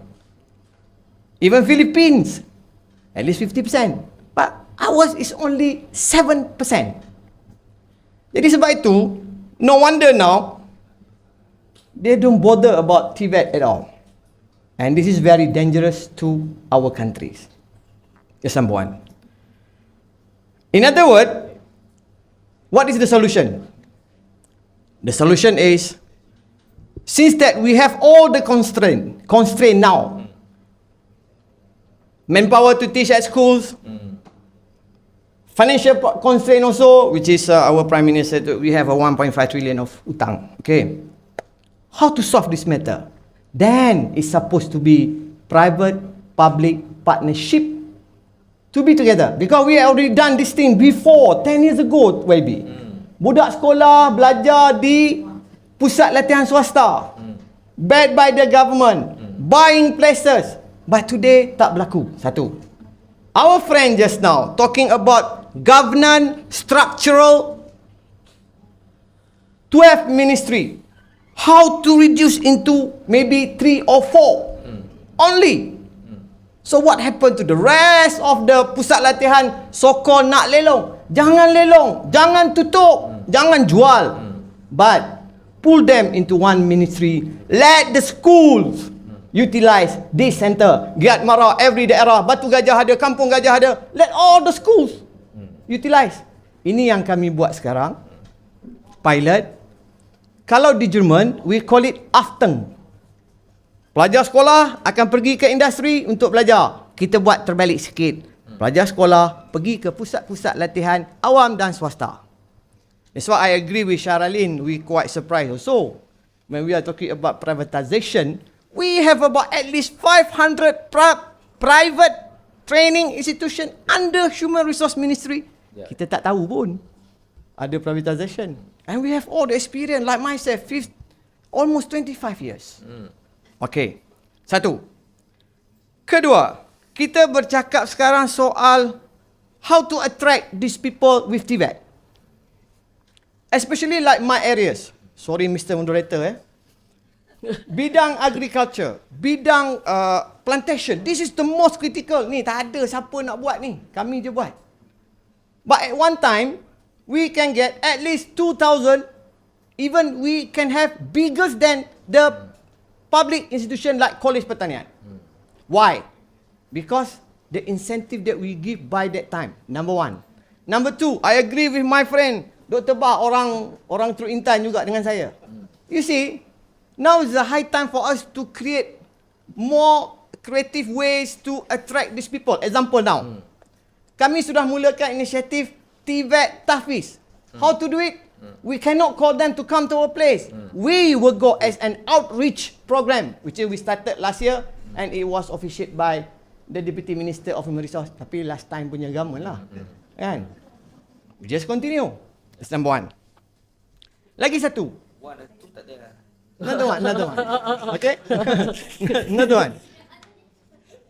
even Philippines at least 50%, but ours is only 7%. Jadi sebab itu, no wonder now they don't bother about TVET at all. And this is very dangerous to our countries. That's number one. In other words, what is the solution? The solution is, since that we have all the constraint now, manpower to teach at schools, financial constraint also, which is our Prime Minister, we have a 1.5 trillion of utang. Okay. How to solve this matter? Then it's supposed to be private-public partnership to be together. Because we have already done this thing before, 10 years ago, YB. Budak sekolah belajar di pusat latihan swasta. Backed by the government. Buying places. But today tak berlaku. Satu. Our friend just now talking about governance, structural, 12 ministry. How to reduce into maybe 3 or 4 only. So what happened to the rest of the pusat latihan sokong nak lelong? Jangan lelong, jangan tutup, jangan jual. But pull them into one ministry. Let the schools utilize this center. Giat Mara, every daerah, Batu Gajah ada, Kampung Gajah ada. Let all the schools utilize. Ini yang kami buat sekarang. Pilot. Kalau di Jerman, we call it Aftung. Pelajar sekolah akan pergi ke industri untuk belajar. Kita buat terbalik sikit. Pelajar sekolah pergi ke pusat-pusat latihan awam dan swasta. That's why I agree with Sharalin. We quite surprised also. When we are talking about privatization, we have about at least 500 private training institution under Human Resource Ministry. Kita tak tahu pun ada privatization. And we have all the experience, like myself, almost 25 years. Okay, satu. Kedua, kita bercakap sekarang soal how to attract these people with TVET. Especially like my areas. Sorry Mr. Moderator. Bidang agriculture, bidang plantation. This is the most critical. Ni tak ada siapa nak buat ni. Kami je buat. But at one time, we can get at least 2,000. Even we can have bigger than the public institution like College Pertanian. Why? Because the incentive that we give by that time. Number one. Number two, I agree with my friend Dr. Bah, orang True Intan juga dengan saya. You see, now is the high time for us to create more creative ways to attract these people. Example now. Kami sudah mulakan inisiatif TVET Tahfiz. How to do it? We cannot call them to come to our place. We will go as an outreach program, which we started last year, and it was officiated by the Deputy Minister of Human Resource. Tapi last time punya government lah. Kan? We just continue. That's number one. Lagi satu. Another one. Okay? Another one.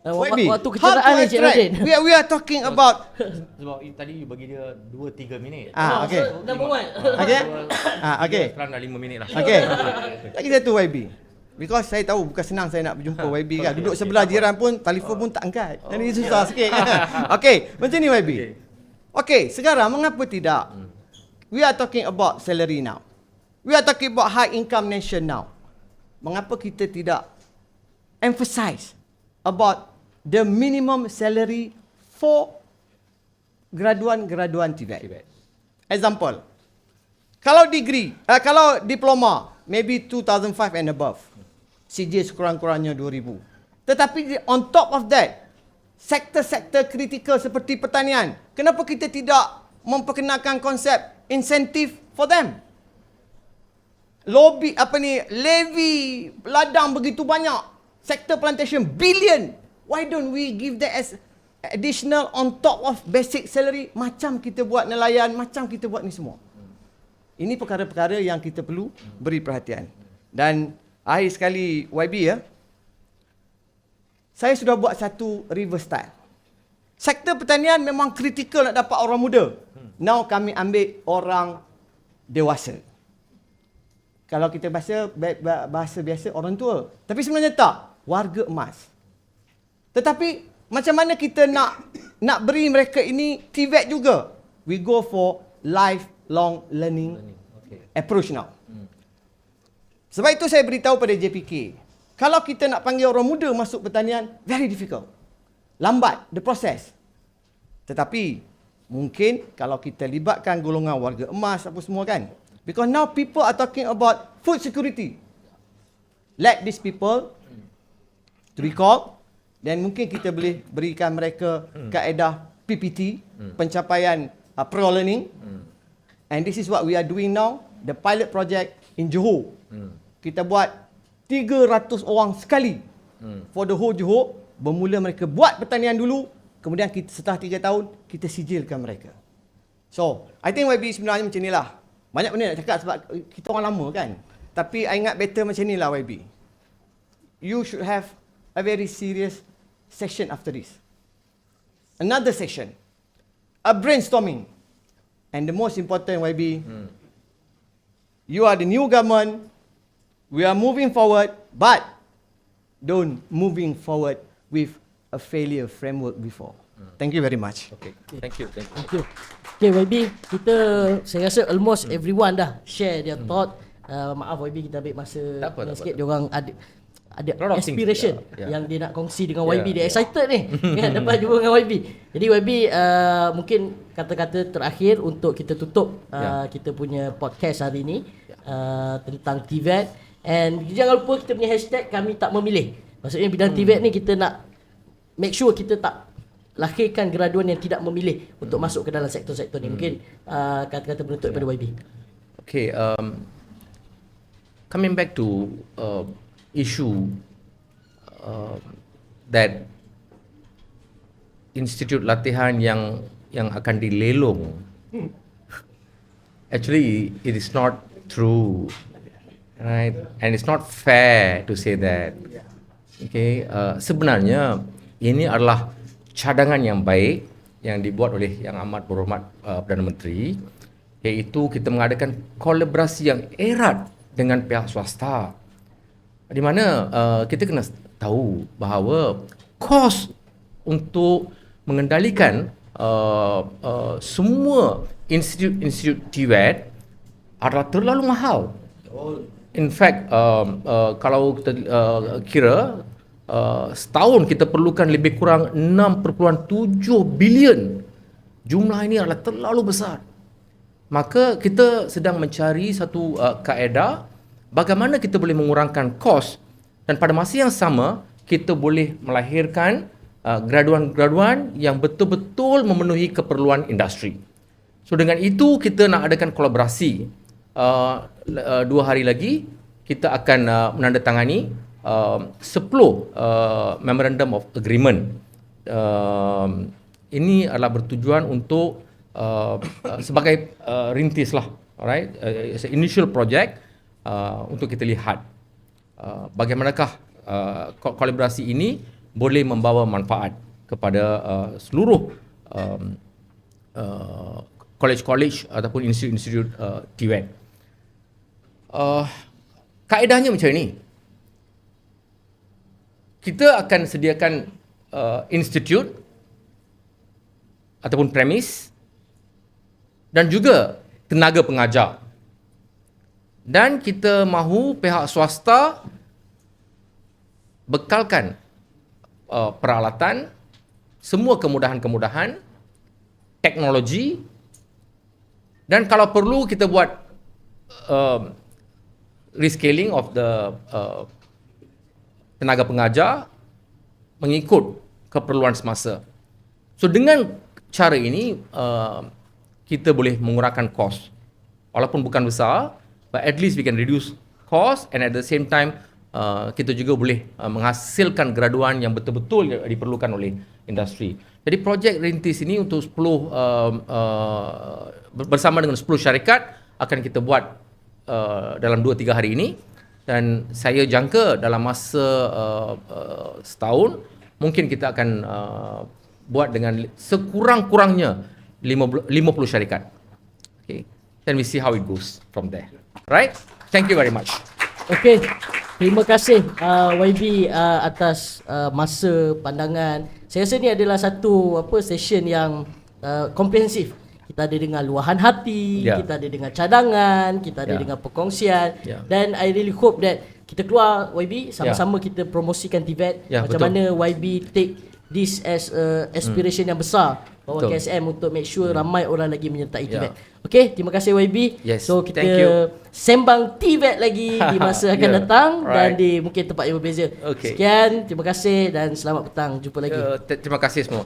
Waktu kecederaan ni Cik Radin. We are talking about. Sebab tadi you bagi dia 2-3 minit. Okay. Number one. Okay. Sekarang dah 5 minit lah. Okay. Lagi satu YB. Because saya tahu bukan senang saya nak berjumpa YB kan. Duduk sebelah jiran pun, telefon pun tak angkat. Jadi susah sikit. Okay, macam ni YB. Okay, sekarang mengapa tidak? We are talking about salary now. We are talking about high income nation now. Mengapa kita tidak emphasize about the minimum salary for graduan TVET? Example. Kalau degree, kalau diploma maybe 2005 and above. CJ sekurang-kurangnya 2000. Tetapi on top of that, sektor-sektor kritikal seperti pertanian, kenapa kita tidak memperkenalkan konsep insentif for them? Levy ladang begitu banyak, sektor plantation billion. Why don't we give that as additional on top of basic salary, macam kita buat nelayan, macam kita buat ni semua. Ini perkara-perkara yang kita perlu beri perhatian. Dan akhir sekali YB ya, saya sudah buat satu reverse style. Sektor pertanian memang kritikal nak dapat orang muda. Now kami ambil orang dewasa. Kalau kita bahasa biasa orang tua. Tapi sebenarnya tak, warga emas. Tetapi macam mana kita nak beri mereka ini TVET juga? We go for lifelong learning approach now. Sebab itu saya beritahu pada JPK, kalau kita nak panggil orang muda masuk pertanian, very difficult. Lambat, the process. Tetapi mungkin kalau kita libatkan golongan warga emas apa semua kan. Because now people are talking about food security. Let these people to recall, dan mungkin kita boleh berikan mereka kaedah PPT, pencapaian pro-learning. And this is what we are doing now, the pilot project in Johor. Kita buat 300 orang sekali for the whole Johor. Bermula mereka buat pertanian dulu, kemudian kita, setelah 3 tahun, kita sijilkan mereka. So, I think YB sebenarnya macam inilah. Banyak benda nak cakap sebab kita orang lama kan. Tapi I ingat better macam inilah YB. You should have a very serious session after this. Another session. A brainstorming. And the most important YB, you are the new government. We are moving forward, but don't moving forward with a failure framework before. Thank you very much. Okay. Thank you. Okay YB, saya rasa almost everyone dah share their thought. Maaf YB, kita ambil masa sikit. Diorang ada aspiration yang dia nak kongsi dengan YB. Dia excited ni kan, dapat jumpa dengan YB. Jadi YB, mungkin kata-kata terakhir untuk kita tutup kita punya podcast hari ni tentang TVET. And jangan lupa kita punya hashtag kami tak memilih. Maksudnya bidang TVET ni kita nak make sure kita tak lahirkan graduan yang tidak memilih untuk masuk ke dalam sektor-sektor ni. Mungkin kata-kata penutup daripada YB. Okay, coming back to issue that institut latihan yang akan dilelong. Actually, it is not true, right? And it's not fair to say that. Okay, sebenarnya ini adalah cadangan yang baik yang dibuat oleh Yang Amat Berhormat Perdana Menteri, iaitu kita mengadakan kolaborasi yang erat dengan pihak swasta, di mana kita kena tahu bahawa kos untuk mengendalikan semua institut TVET adalah terlalu mahal. In fact, kalau kita kira setahun kita perlukan lebih kurang 6.7 bilion. Jumlah ini adalah terlalu besar. Maka kita sedang mencari satu kaedah bagaimana kita boleh mengurangkan kos dan pada masa yang sama kita boleh melahirkan graduan-graduan yang betul-betul memenuhi keperluan industri. So dengan itu kita nak adakan kolaborasi. 2 hari lagi kita akan menandatangani 10 Memorandum of Agreement. Ini adalah bertujuan untuk sebagai rintis lah, alright, it's an initial project untuk kita lihat bagaimanakah kolaborasi ini boleh membawa manfaat kepada seluruh college-college ataupun institut TVET. Kaedahnya macam ini. Kita akan sediakan institut ataupun premis dan juga tenaga pengajar. Dan kita mahu pihak swasta bekalkan peralatan, semua kemudahan-kemudahan, teknologi, dan kalau perlu kita buat rescaling of the tenaga pengajar mengikut keperluan semasa. So dengan cara ini kita boleh mengurangkan kos. Walaupun bukan besar, but at least we can reduce cost and at the same time kita juga boleh menghasilkan graduan yang betul-betul diperlukan oleh industri. Jadi projek rintis ini untuk 10 bersama dengan 10 syarikat akan kita buat dalam 2-3 hari ini, dan saya jangka dalam masa setahun mungkin kita akan buat dengan sekurang-kurangnya 50 syarikat. Okay. Then we see how it goes from there. Right? Thank you very much. Okey. Terima kasih YB atas masa, pandangan. Saya rasa ni adalah satu session yang komprehensif. Kita ada dengan luahan hati, kita ada dengan cadangan, kita ada dengan perkongsian, dan I really hope that kita keluar YB sama-sama kita promosikan TVET, macam mana YB take this as a aspiration yang besar bahawa KSM untuk make sure ramai orang lagi menyertai TVET. Okey, terima kasih YB. So kita sembang TVET lagi di masa akan datang dan di mungkin tempat yang berbeza. Sekian, terima kasih dan selamat petang. Jumpa lagi. Terima kasih semua.